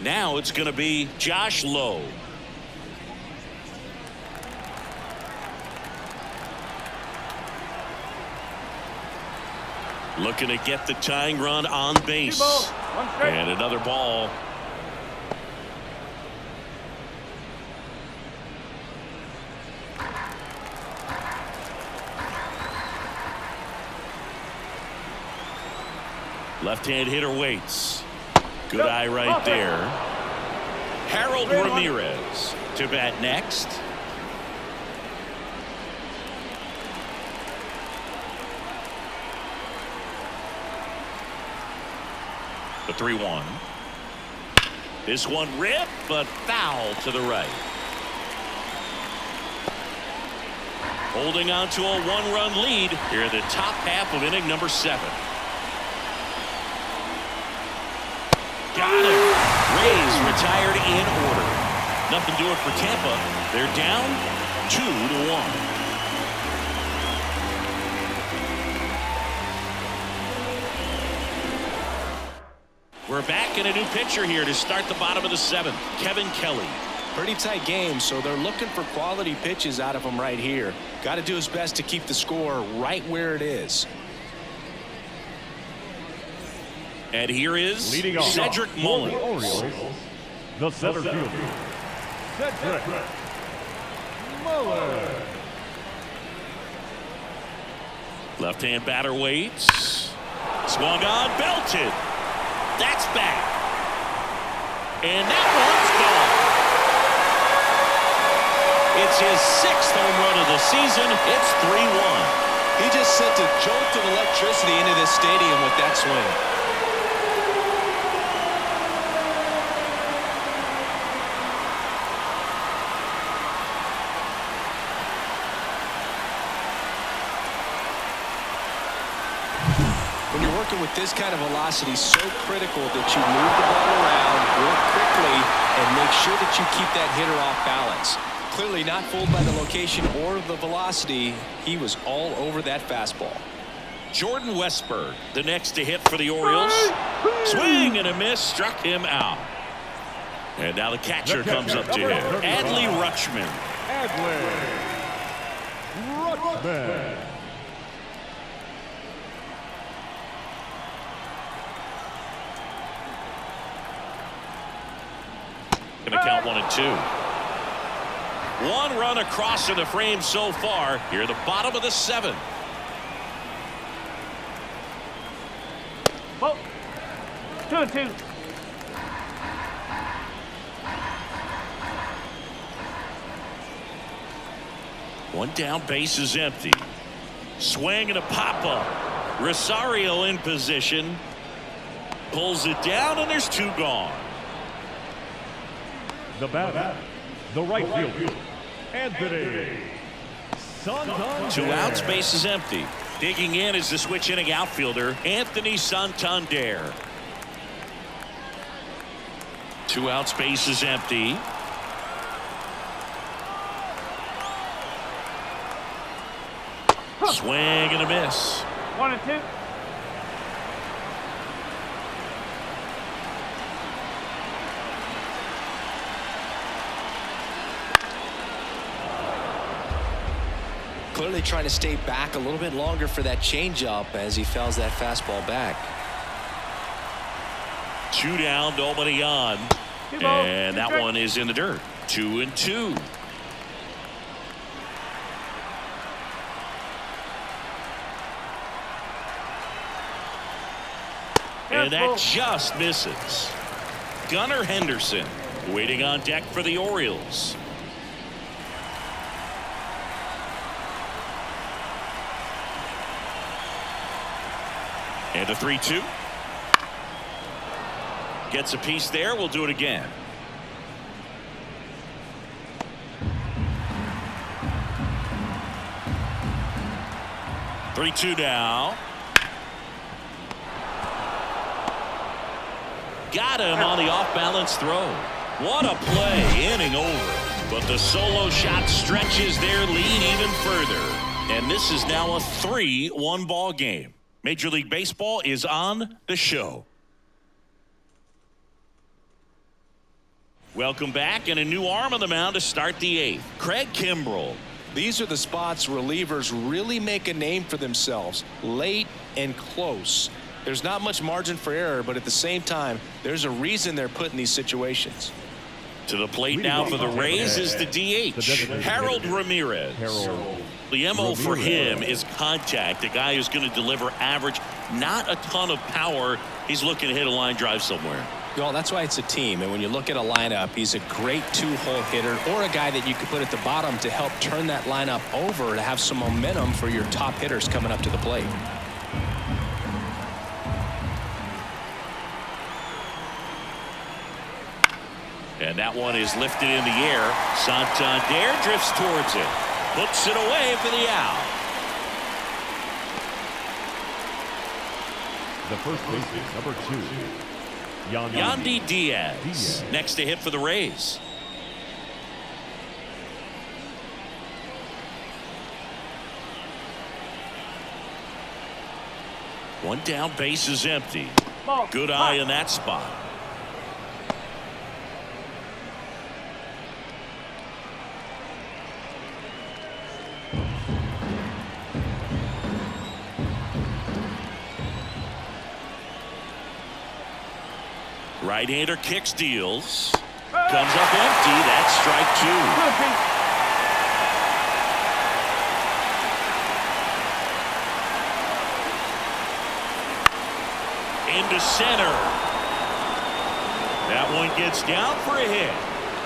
Now it's going to be Josh Lowe. Looking to get the tying run on base. And another ball. Left-hand hitter waits. Good eye right there. Harold Ramirez to bat next. The 3-1. This one ripped, but foul to the right. Holding on to a 1-run lead here in the top half of inning number 7. Got him. Rays retired in order. Nothing doing for Tampa. They're down 2-1. We're back in a new pitcher here to start the bottom of the 7th. Kevin Kelly. Pretty tight game, so they're looking for quality pitches out of him right here. Got to do his best to keep the score right where it is. And here is leading off Cedric Mullins. The Orioles, the center fielder, Cedric Mullins. Left-hand batter waits. Swung on, belted. That's back. And that one's gone. It's his 6th home run of the season. It's 3-1. He just sent a jolt of electricity into this stadium with that swing. When you're working with this kind of velocity, so critical that you move the ball around, work quickly, and make sure that you keep that hitter off balance. Clearly not fooled by the location or the velocity. He was all over that fastball. Jordan Westberg, the next to hit for the Orioles. Swing and a miss, struck him out. And now the catcher comes up to him. Adley Rutschman. Adley Rutschman. Going to count 1-2. 1 run across in the frame so far. Here at the bottom of the 7th. Ball. 2-2. One down, base is empty. Swing and a pop-up. Rosario in position. Pulls it down, and there's 2 gone. The batter, the right fielder, Anthony Santander. 2 outs, base is empty. Digging in is the switch inning outfielder, Anthony Santander. 2 outs, base is empty. Swing and a miss. 1-2. Clearly trying to stay back a little bit longer for that changeup as he fouls that fastball back. 2 down, nobody on. And that one is in the dirt. 2-2. And that just misses. Gunnar Henderson waiting on deck for the Orioles. And a 3-2. Gets a piece there. We'll do it again. Three-two now. Got him on the off-balance throw. What a play. Inning over. But the solo shot stretches their lead even further. And this is now a 3-1 ball game. Major League Baseball is on the show. Welcome back, and a new arm on the mound to start the 8th. Craig Kimbrell. These are the spots relievers really make a name for themselves, late and close. There's not much margin for error, but at the same time, there's a reason they're put in these situations. To the plate now for the Rays is the DH, Harold Ramirez. The MO for him is contact, a guy who's going to deliver average, not a ton of power. He's looking to hit a line drive somewhere. Well, that's why it's a team. And when you look at a lineup, he's a great two-hole hitter or a guy that you could put at the bottom to help turn that lineup over to have some momentum for your top hitters coming up to the plate. And that one is lifted in the air. Santander drifts towards it. Hooks it away for the out. The first baseman, number 2, Yandy Diaz. Next to hit for the Rays. One down, base is empty. Good eye in that spot. Right-hander kicks, deals. Comes up empty. That's strike 2. Into center. That one gets down for a hit.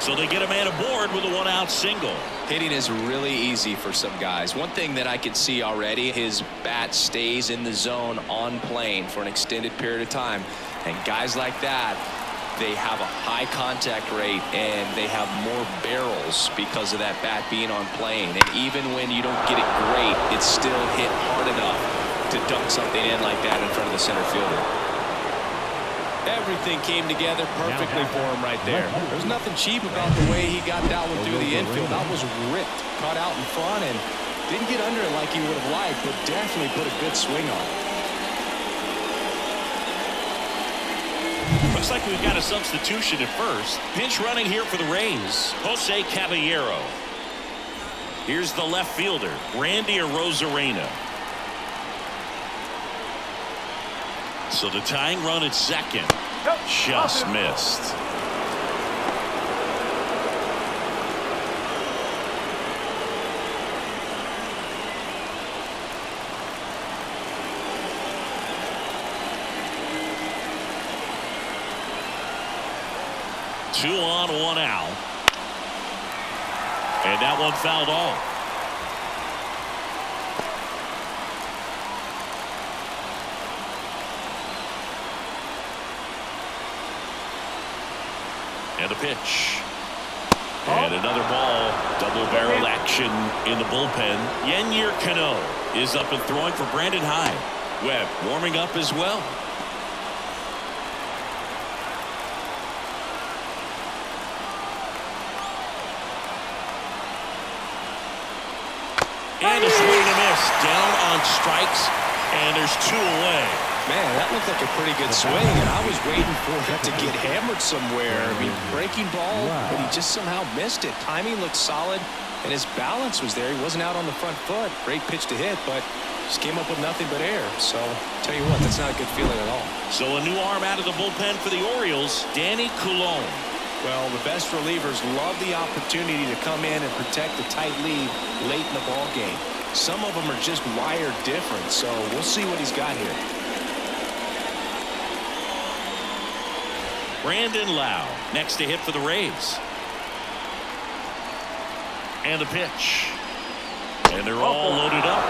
So they get a man aboard with a one-out single. Hitting is really easy for some guys. One thing that I can see already, his bat stays in the zone on plane for an extended period of time. And guys like that, they have a high contact rate and they have more barrels because of that bat being on plane. And even when you don't get it great, it's still hit hard enough to dunk something in like that in front of the center fielder. Everything came together perfectly for him right there. There's nothing cheap about the way he got that one through the infield. That was ripped, caught out in front, and didn't get under it like he would have liked, but definitely put a good swing on it. Looks like we've got a substitution at first. Pinch running here for the Rays, Jose Caballero. Here's the left fielder, Randy Arozarena. So the tying run at second just missed. Two on, one out. And that one fouled off. And a pitch. And another ball. Double barrel action in the bullpen. Yennier Cano is up and throwing for Brandon Hyde. Webb warming up as well. And a swing and a miss. Down on strikes. And there's 2 away. Man, that looked like a pretty good swing, and I was waiting for it to get hammered somewhere. I mean, breaking ball, but he just somehow missed it. Timing looked solid, and his balance was there. He wasn't out on the front foot. Great pitch to hit, but just came up with nothing but air. So, tell you what, that's not a good feeling at all. So a new arm out of the bullpen for the Orioles, Danny Coulombe. Well, the best relievers love the opportunity to come in and protect the tight lead late in the ball game. Some of them are just wired different, so we'll see what he's got here. Brandon Lau next to hit for the Rays. And a pitch. And they're all loaded up.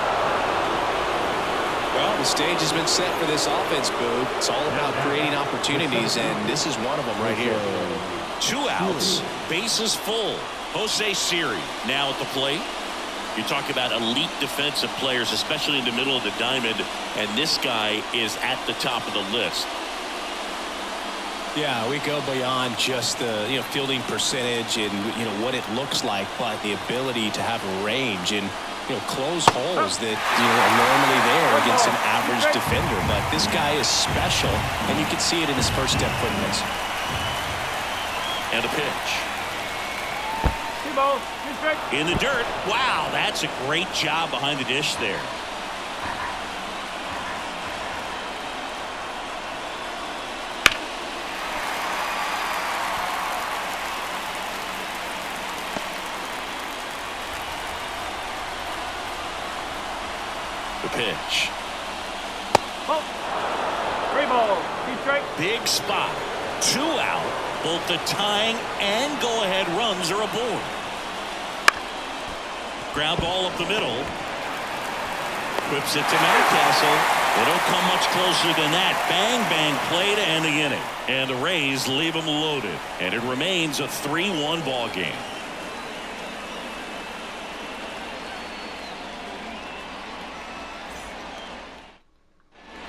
Well, The stage has been set for this offense, Boo. It's all about creating opportunities, and this is one of them right here. 2 outs, bases full. Jose Siri now at the plate. You talk about elite defensive players, especially in the middle of the diamond, and this guy is at the top of the list. Yeah, we go beyond just the fielding percentage and what it looks like, but the ability to have a range and close holes that are normally there against an average defender. But this guy is special, and you can see it in his first step footprints. And a pitch. 2 balls, 2 strikes. In the dirt. Wow, that's a great job behind the dish there. The pitch. Ball. 3 balls, 2 strikes. Big spot. 2 out. Both the tying and go-ahead runs are aboard. Ground ball up the middle. Whips it to Mountcastle. They don't come much closer than that. Bang, bang play to end the inning. And the Rays leave them loaded. And it remains a 3-1 ball game.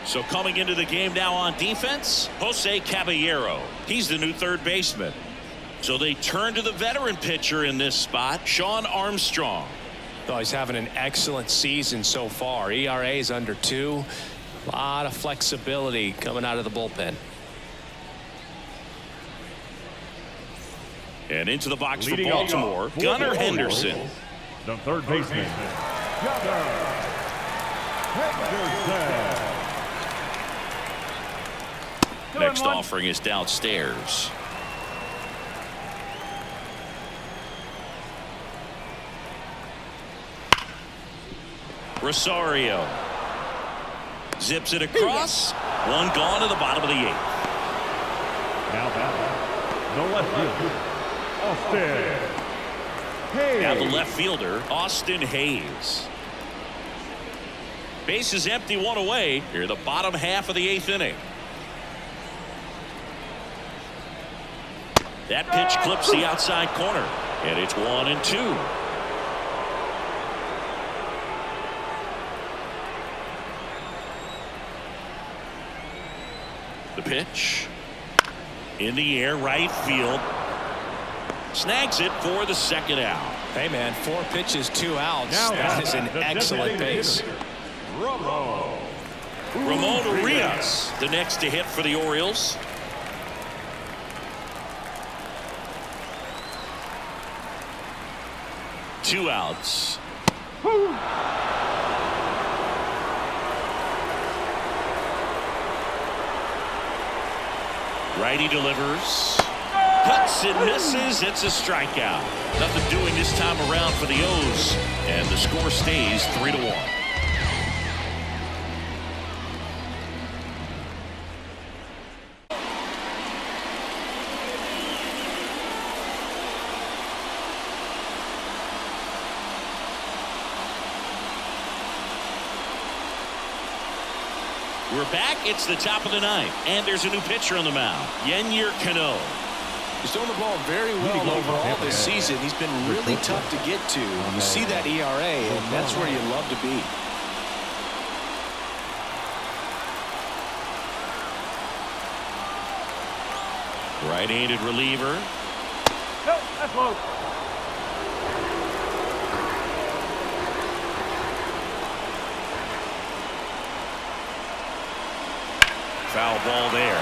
So coming into the game now on defense, Jose Caballero. He's the new third baseman. So they turn to the veteran pitcher in this spot, Shawn Armstrong. Oh, he's having an excellent season so far. ERA is under 2. A lot of flexibility coming out of the bullpen. And into the box for Leading Baltimore, off, Gunnar the Henderson. Orioles, the third baseman, Gunnar Henderson. Next offering is downstairs. Rosario zips it across. 1 gone to the bottom of the 8th. Now batting, the left fielder, Austin Hayes. Now the left fielder, Austin Hayes. Base is empty, 1 away. Here, the bottom half of the 8th inning. That pitch clips the outside corner, and it's 1-2. The pitch in the air, right field. Snags it for the 2nd out. Hey, man, 4 pitches, 2 outs. Now That is an excellent pace. Ramon Urias, the next to hit for the Orioles. Two outs. Righty delivers. Cuts and misses. It's a strikeout. Nothing doing this time around for the O's. And the score stays 3-1. We're back. It's the top of the 9th, and there's a new pitcher on the mound, Yennier Cano. He's throwing the ball very well overall this season. He's been really tough to get to. You see that ERA, and that's where you love to be. Right-handed reliever. No, that's low. Foul ball there.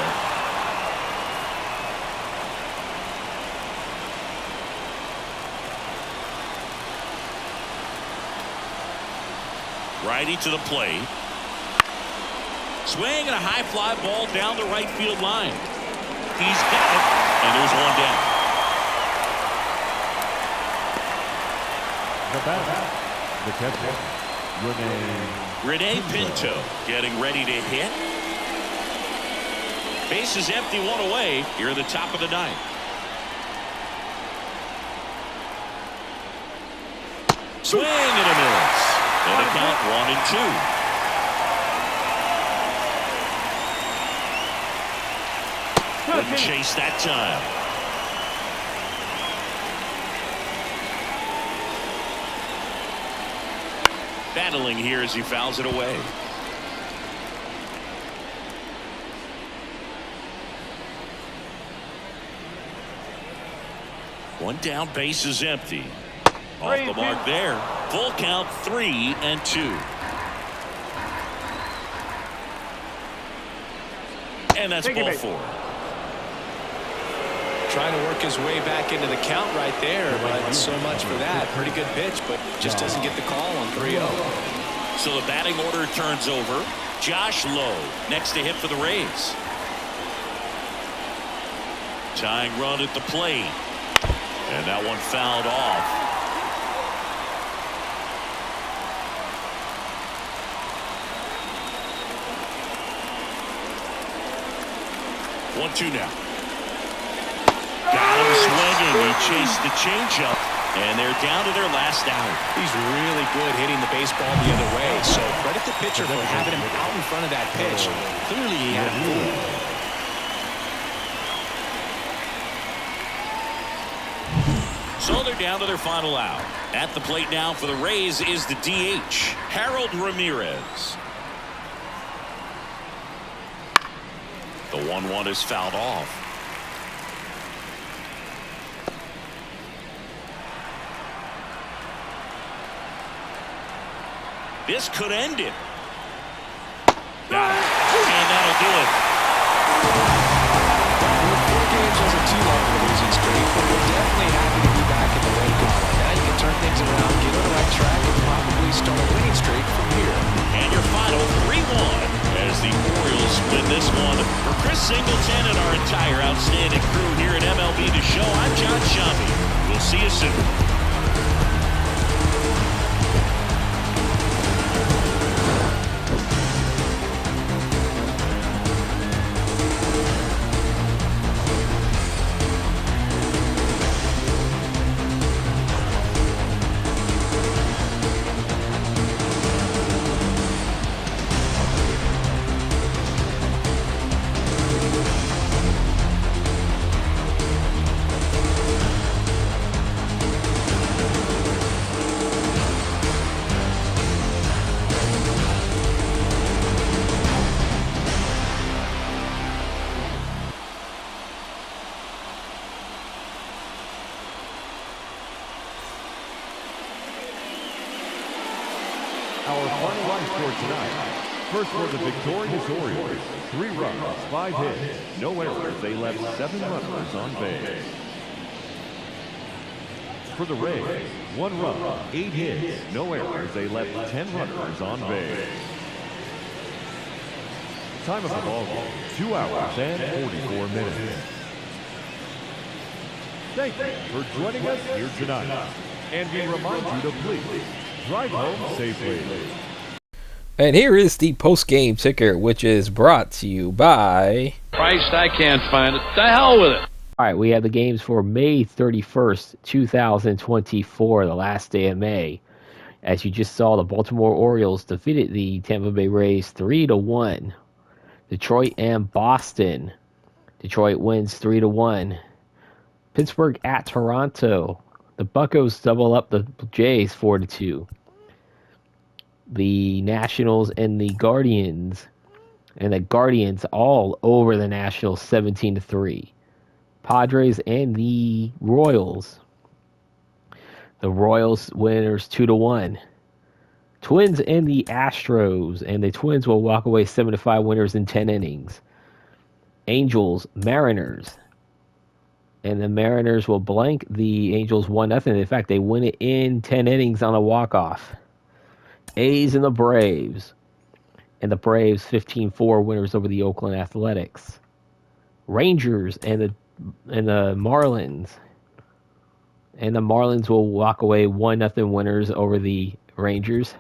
Righty to the plate. Swing and a high fly ball down the right field line. He's got it, and there's 1 down. The batter, the catcher, Rene Pinto getting ready to hit. Base is empty, 1 away. Here at the top of the 9th. Swing and a miss. And the count 1-2. chase that time. Battling here as he fouls it away. One down, base is empty. Off the mark there. Full count, 3-2. And that's ball 4. Trying to work his way back into the count right there, but so much for that. Pretty good pitch, but just doesn't get the call on 3-0. So the batting order turns over. Josh Lowe next to hit for the Rays. Tying run at the plate. And that one fouled off. One-two now. Got him swinging. He chased the changeup, and they're down to their last out. He's really good hitting the baseball the other way. So credit the pitcher for having him out in front of that pitch. Clearly he had it. So they're down to their final out. At the plate now for the Rays is the DH, Harold Ramirez. The 1-1 is fouled off. This could end it. Got it. And that'll do it. 4 games wasn't too long of a losing streak, but we're definitely happy to be back in the win column. Now you can turn things around, get on the right track, and probably start a winning streak from here. And your final 3-1 as the Orioles win this one. For Chris Singleton and our entire outstanding crew here at MLB The Show, I'm John Shambi. We'll see you soon. Our final line score tonight. First for the victorious Orioles, 3 runs, 5 hits, no errors. They left 7 runners on base. For the Rays, 1 run, 8 hits, no errors. They left 10 runners on base. Time of the ball game, 2 hours and 44 minutes. Thank you for joining us here tonight. And we remind you to please drive home safely. And here is the post-game ticker, which is brought to you by... Christ, I can't find it. The hell with it. All right, we have the games for May 31st, 2024, the last day of May. As you just saw, the Baltimore Orioles defeated the Tampa Bay Rays 3-1. Detroit and Boston. Detroit wins 3-1. Pittsburgh at Toronto. The Buccos double up the Jays 4-2. The Nationals and the Guardians. And the Guardians all over the Nationals 17-3. Padres and the Royals. The Royals winners 2-1. Twins and the Astros. And the Twins will walk away 7-5 winners in 10 innings. Angels, Mariners. And the Mariners will blank the Angels 1-0. In fact, they win it in 10 innings on a walk-off. A's and the Braves. And the Braves 15-4 winners over the Oakland Athletics. Rangers and the Marlins. And the Marlins will walk away 1-0 winners over the Rangers.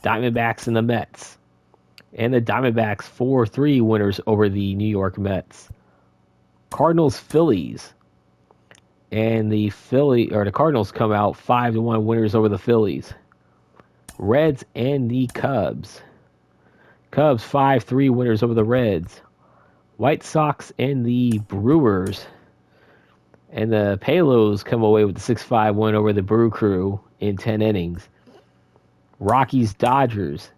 Diamondbacks and the Mets. And the Diamondbacks 4-3 winners over the New York Mets. Cardinals, Phillies. And the Cardinals come out 5-1 winners over the Phillies. Reds and the Cubs. Cubs 5-3 winners over the Reds. White Sox and the Brewers. And the Palos come away with the 6-5 win over the Brew Crew in 10 innings. Rockies, Dodgers.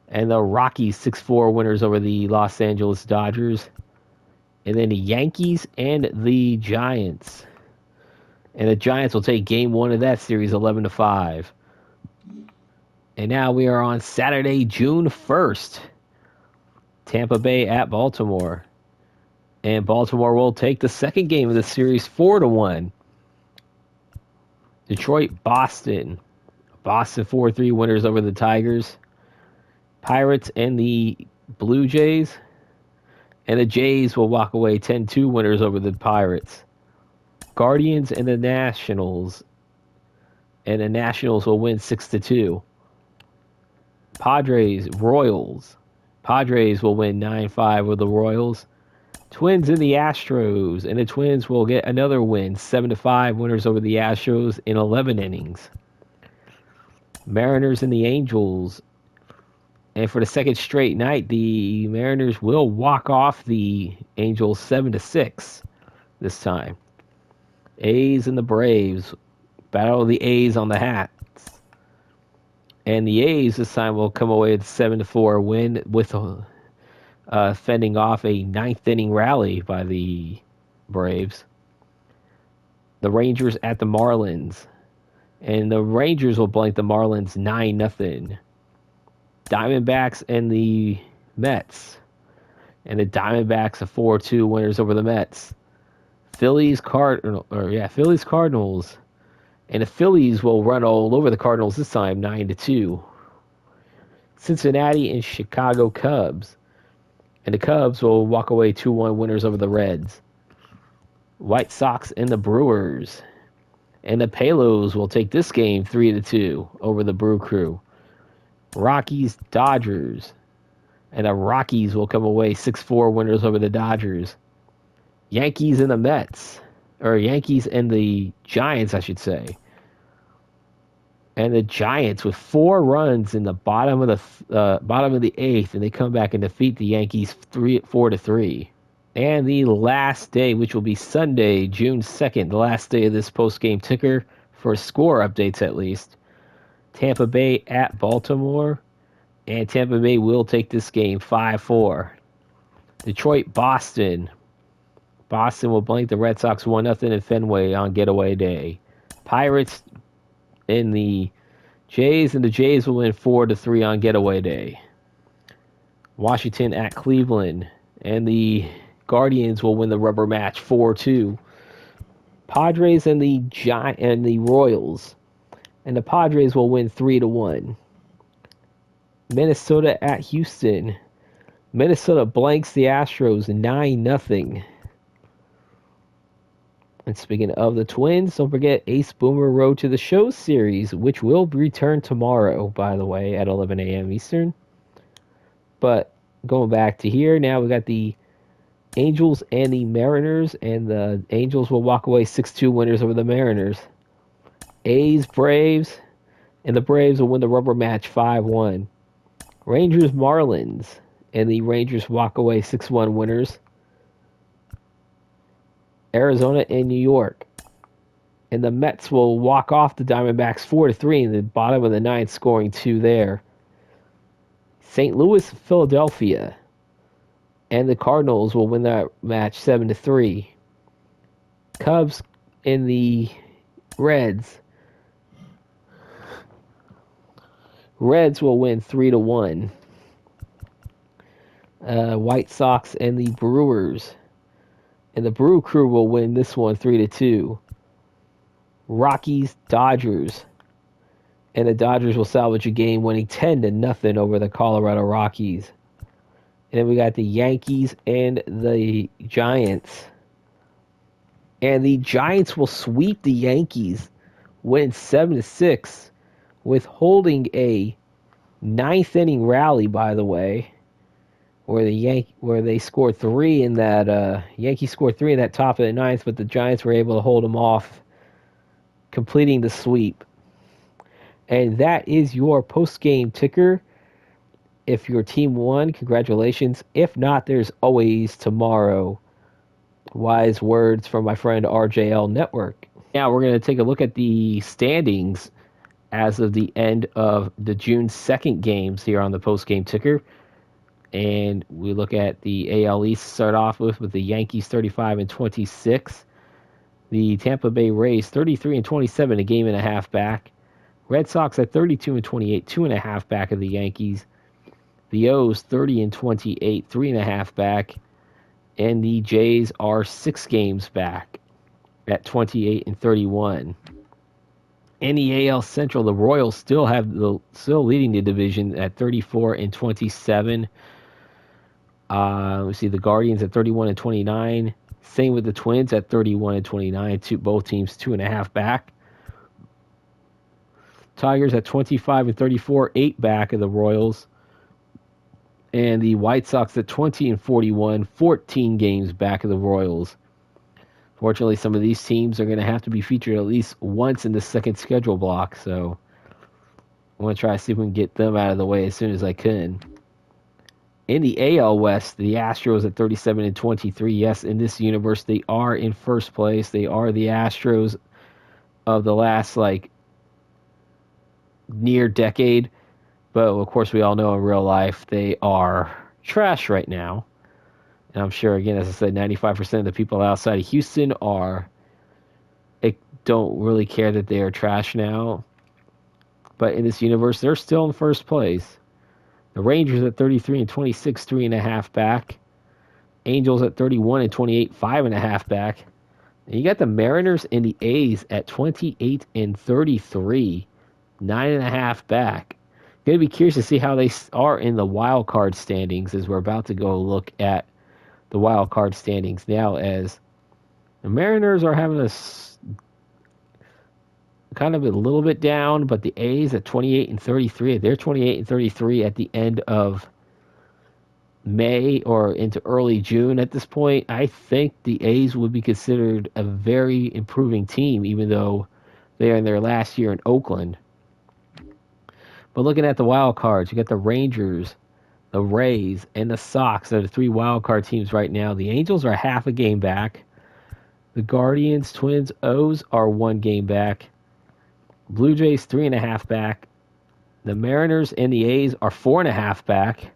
And the Rockies 6-4 winners over the Los Angeles Dodgers. And then the Yankees and the Giants. And the Giants will take game 1 of that series 11-5. And now we are on Saturday, June 1st. Tampa Bay at Baltimore. And Baltimore will take the second game of the series 4-1. Detroit, Boston. Boston 4-3 winners over the Tigers. Pirates and the Blue Jays. And the Jays will walk away 10-2 winners over the Pirates. Guardians and the Nationals. And the Nationals will win 6-2. Padres, Royals. Padres will win 9-5 with the Royals. Twins and the Astros. And the Twins will get another win. 7-5 winners over the Astros in 11 innings. Mariners and the Angels. And for the second straight night, the Mariners will walk off the Angels 7-6 this time. A's and the Braves. Battle of the A's on the hats. And the A's this time will come away with a 7-4 win with fending off a ninth inning rally by the Braves. The Rangers at the Marlins. And the Rangers will blank the Marlins 9-0. Diamondbacks and the Mets. And the Diamondbacks are 4-2 winners over the Mets. Phillies Cardinals. And the Phillies will run all over the Cardinals this time, 9-2. Cincinnati and Chicago Cubs. And the Cubs will walk away 2-1 winners over the Reds. White Sox and the Brewers. And the Palos will take this game 3-2 over the Brew Crew. Rockies, Dodgers. And the Rockies will come away 6-4 winners over the Dodgers. Yankees and the Mets. Or Yankees and the Giants, I should say. And the Giants with 4 runs in the bottom of the eighth, and they come back and defeat the Yankees 4-3. And the last day, which will be Sunday, June 2nd, the last day of this post-game ticker for score updates at least. Tampa Bay at Baltimore, and Tampa Bay will take this game 5-4. Detroit, Boston. Boston will blank the Red Sox 1-0 in Fenway on getaway day. Pirates in the Jays, and the Jays will win 4-3 on getaway day. Washington at Cleveland, and the Guardians will win the rubber match 4-2. Padres and the Royals, and the Padres will win 3-1. Minnesota at Houston. Minnesota blanks the Astros 9-0. And speaking of the Twins, don't forget Ace Boomer Road to the Show series, which will return tomorrow, by the way, at 11 a.m. Eastern. But going back to here, now we got the Angels and the Mariners, and the Angels will walk away 6-2 winners over the Mariners. A's, Braves, and the Braves will win the rubber match 5-1. Rangers, Marlins, and the Rangers walk away 6-1 winners. Arizona and New York. And the Mets will walk off the Diamondbacks 4-3 in the bottom of the ninth, scoring 2 there. St. Louis, Philadelphia. And the Cardinals will win that match 7-3. Cubs and the Reds. Reds will win 3-1. White Sox and the Brewers. And the Brew Crew will win this one 3-2. Rockies, Dodgers. And the Dodgers will salvage a game winning 10-0 over the Colorado Rockies. And then we got the Yankees and the Giants. And the Giants will sweep the Yankees, win 7-6, with holding a ninth inning rally, by the way, where they scored 3 in that Yankees scored 3 in that top of the ninth, but the Giants were able to hold them off, completing the sweep. And that is your post-game ticker If your team won, congratulations. If not, there's always tomorrow. Wise words from my friend RJL Network. Now we're going to take a look at the standings as of the end of the June 2nd games here on the post-game ticker. And we look at the AL East, start off with the Yankees 35-26. The Tampa Bay Rays 33-27, a game and a half back. Red Sox at 32-28, 2.5 back of the Yankees. The O's 30-28, 3.5 back. And the Jays are 6 games back at 28-31. In the AL Central, the Royals still leading the division at 34-27. We see the Guardians at 31-29. Same with the Twins at 31-29. Both teams 2.5 back. Tigers at 25-34, 8 back of the Royals. And the White Sox at 20-41, 14 games back of the Royals. Fortunately, some of these teams are going to have to be featured at least once in the second schedule block, so I'm going to try to see if we can get them out of the way as soon as I can. In the AL West, the Astros at 37-23. Yes, in this universe, they are in first place. They are the Astros of the last, near decade. But, of course, we all know in real life they are trash right now. And I'm sure, again, as I said, 95% of the people outside of Houston don't really care that they are trash now. But in this universe, they're still in first place. The Rangers at 33-26, 3.5 back. Angels at 31-28, 5.5 back. And you got the Mariners and the A's at 28-33, 9.5 back. Going to be curious to see how they are in the wild card standings, as we're about to go look at the wild card standings now, as the Mariners are having a kind of a little bit down, but the A's at 28-33, they're 28-33 at the end of May or into early June at this point. I think the A's would be considered a very improving team, even though they are in their last year in Oakland. But looking at the wild cards, you got the Rangers, the Rays, and the Sox. They're the 3 wild card teams right now. The Angels are half a game back. The Guardians, Twins, O's are 1 game back. Blue Jays 3.5 back. The Mariners and the A's are 4.5 back.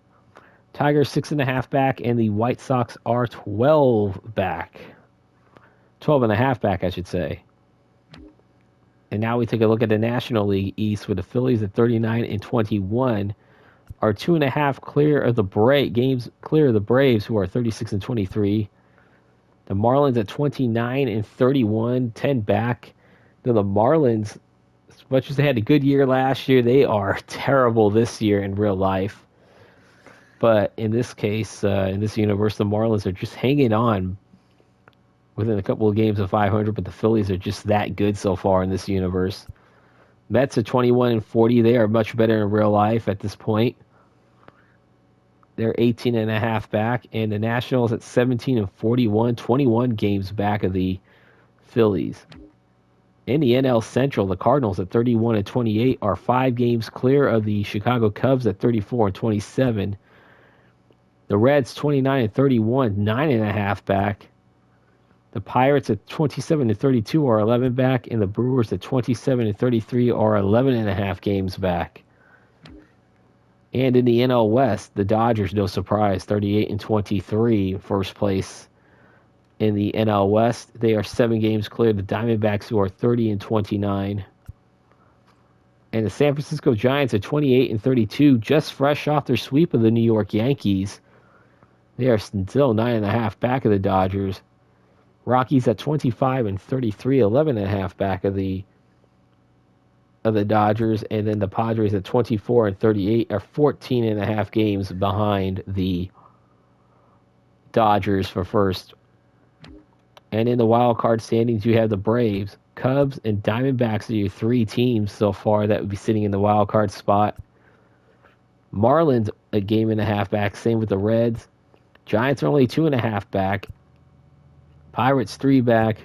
Tigers 6.5 back, and the White Sox are 12 back. 12.5 back, I should say. And now we take a look at the National League East, with the Phillies at 39-21, are 2.5 clear of the games clear of the Braves, who are 36-23. The Marlins at 29-31, 10 back. Then the Marlins, as much as they had a good year last year, they are terrible this year in real life. But in this case, in this universe, the Marlins are just hanging on within a couple of games of 500, but the Phillies are just that good so far in this universe. Mets are 21-40. They are much better in real life at this point. They're 18.5 back, and the Nationals at 17-41, 21 games back of the Phillies. In the NL Central, the Cardinals at 31-28 are 5 games clear of the Chicago Cubs at 34-27. The Reds 29-31, 9.5 back. The Pirates at 27-32 are 11 back, and the Brewers at 27-33 are 11.5 games back. And in the NL West, the Dodgers, no surprise, 38-23, first place in the NL West. They are 7 games clear. The Diamondbacks, who are 30-29. And the San Francisco Giants at 28-32, just fresh off their sweep of the New York Yankees. They are still 9.5 back of the Dodgers. Rockies at 25-33, 11.5 back of the Dodgers, and then the Padres at 24-38 are 14.5 games behind the Dodgers for first. And in the wild card standings, you have the Braves, Cubs, and Diamondbacks are your 3 teams so far that would be sitting in the wild card spot. Marlins a game and a half back, same with the Reds. Giants are only 2.5 back. Pirates 3 back.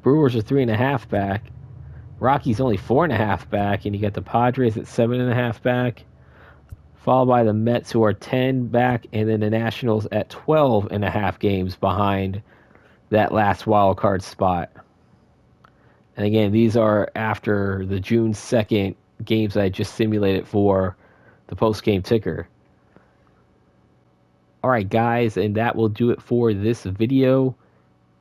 Brewers are 3.5 back. Rockies only 4.5 back, and you got the Padres at 7.5 back. followed by the Mets, who are 10 back, and then the Nationals at 12.5 games behind that last wild card spot. And again, these are after the June 2nd games I just simulated for the post-game ticker. All right, guys, and that will do it for this video.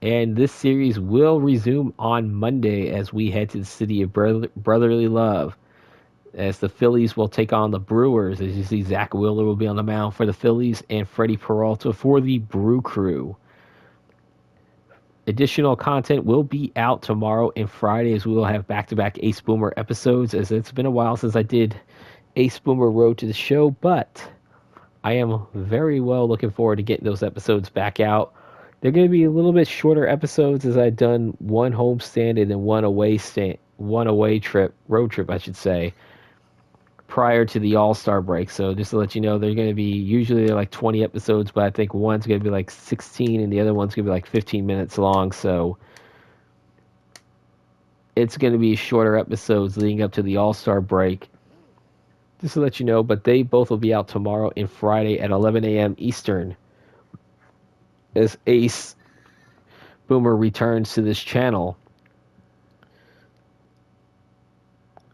And this series will resume on Monday as we head to the city of brotherly love, as the Phillies will take on the Brewers. As you see, Zack Littell will be on the mound for the Phillies and Freddie Peralta for the Brew Crew. Additional content will be out tomorrow and Friday, as we will have back-to-back Ace Boomer episodes, as it's been a while since I did Ace Boomer Road to the Show, but I am very well looking forward to getting those episodes back out. They're going to be a little bit shorter episodes, as I've done one homestand and then one away road trip, I should say, prior to the All-Star break. So just to let you know, they're going to be usually like 20 episodes, but I think one's going to be like 16 and the other one's going to be like 15 minutes long. So it's going to be shorter episodes leading up to the All-Star break. Just to let you know, but they both will be out tomorrow and Friday at 11 a.m. Eastern, as Ace Boomer returns to this channel.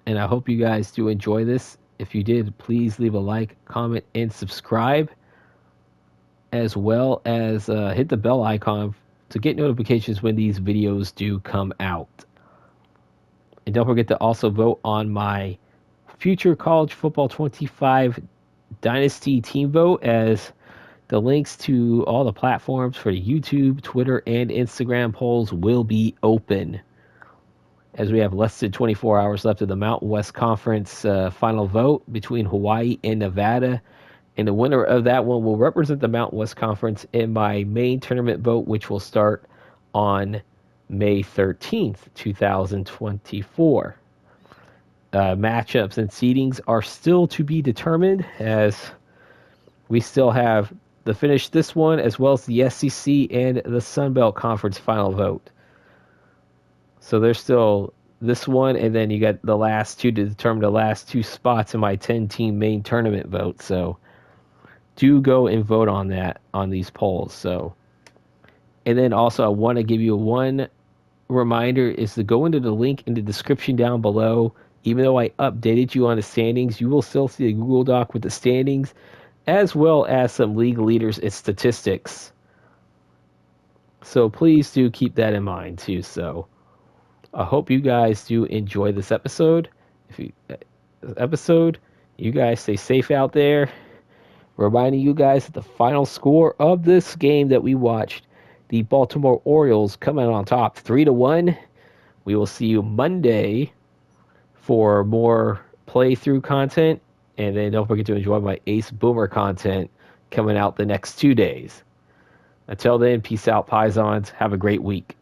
And I hope you guys do enjoy this. If you did, please leave a like, comment, and subscribe, as well as hit the bell icon to get notifications when these videos do come out. And don't forget to also vote on my future College Football 25 Dynasty team vote, as the links to all the platforms for YouTube, Twitter, and Instagram polls will be open, as we have less than 24 hours left of the Mountain West Conference final vote between Hawaii and Nevada. And the winner of that one will represent the Mountain West Conference in my main tournament vote, which will start on May 13th, 2024. Matchups and seedings are still to be determined, as we still have the finish this one, as well as the SEC and the Sun Belt Conference final vote. So there's still this one, and then you got the last two to determine the last two spots in my 10-team main tournament vote. So do go and vote on that, on these polls. So, and then also I want to give you one reminder, is to go into the link in the description down below. Even though I updated you on the standings, you will still see a Google Doc with the standings, as well as some league leaders and statistics. So please do keep that in mind too. So I hope you guys do enjoy this episode. You guys stay safe out there. Reminding you guys that the final score of this game that we watched, the Baltimore Orioles coming on top 3-1. We will see you Monday for more playthrough content. And then don't forget to enjoy my Ace Boomer content coming out the next 2 days. Until then, peace out, Pisons. Have a great week.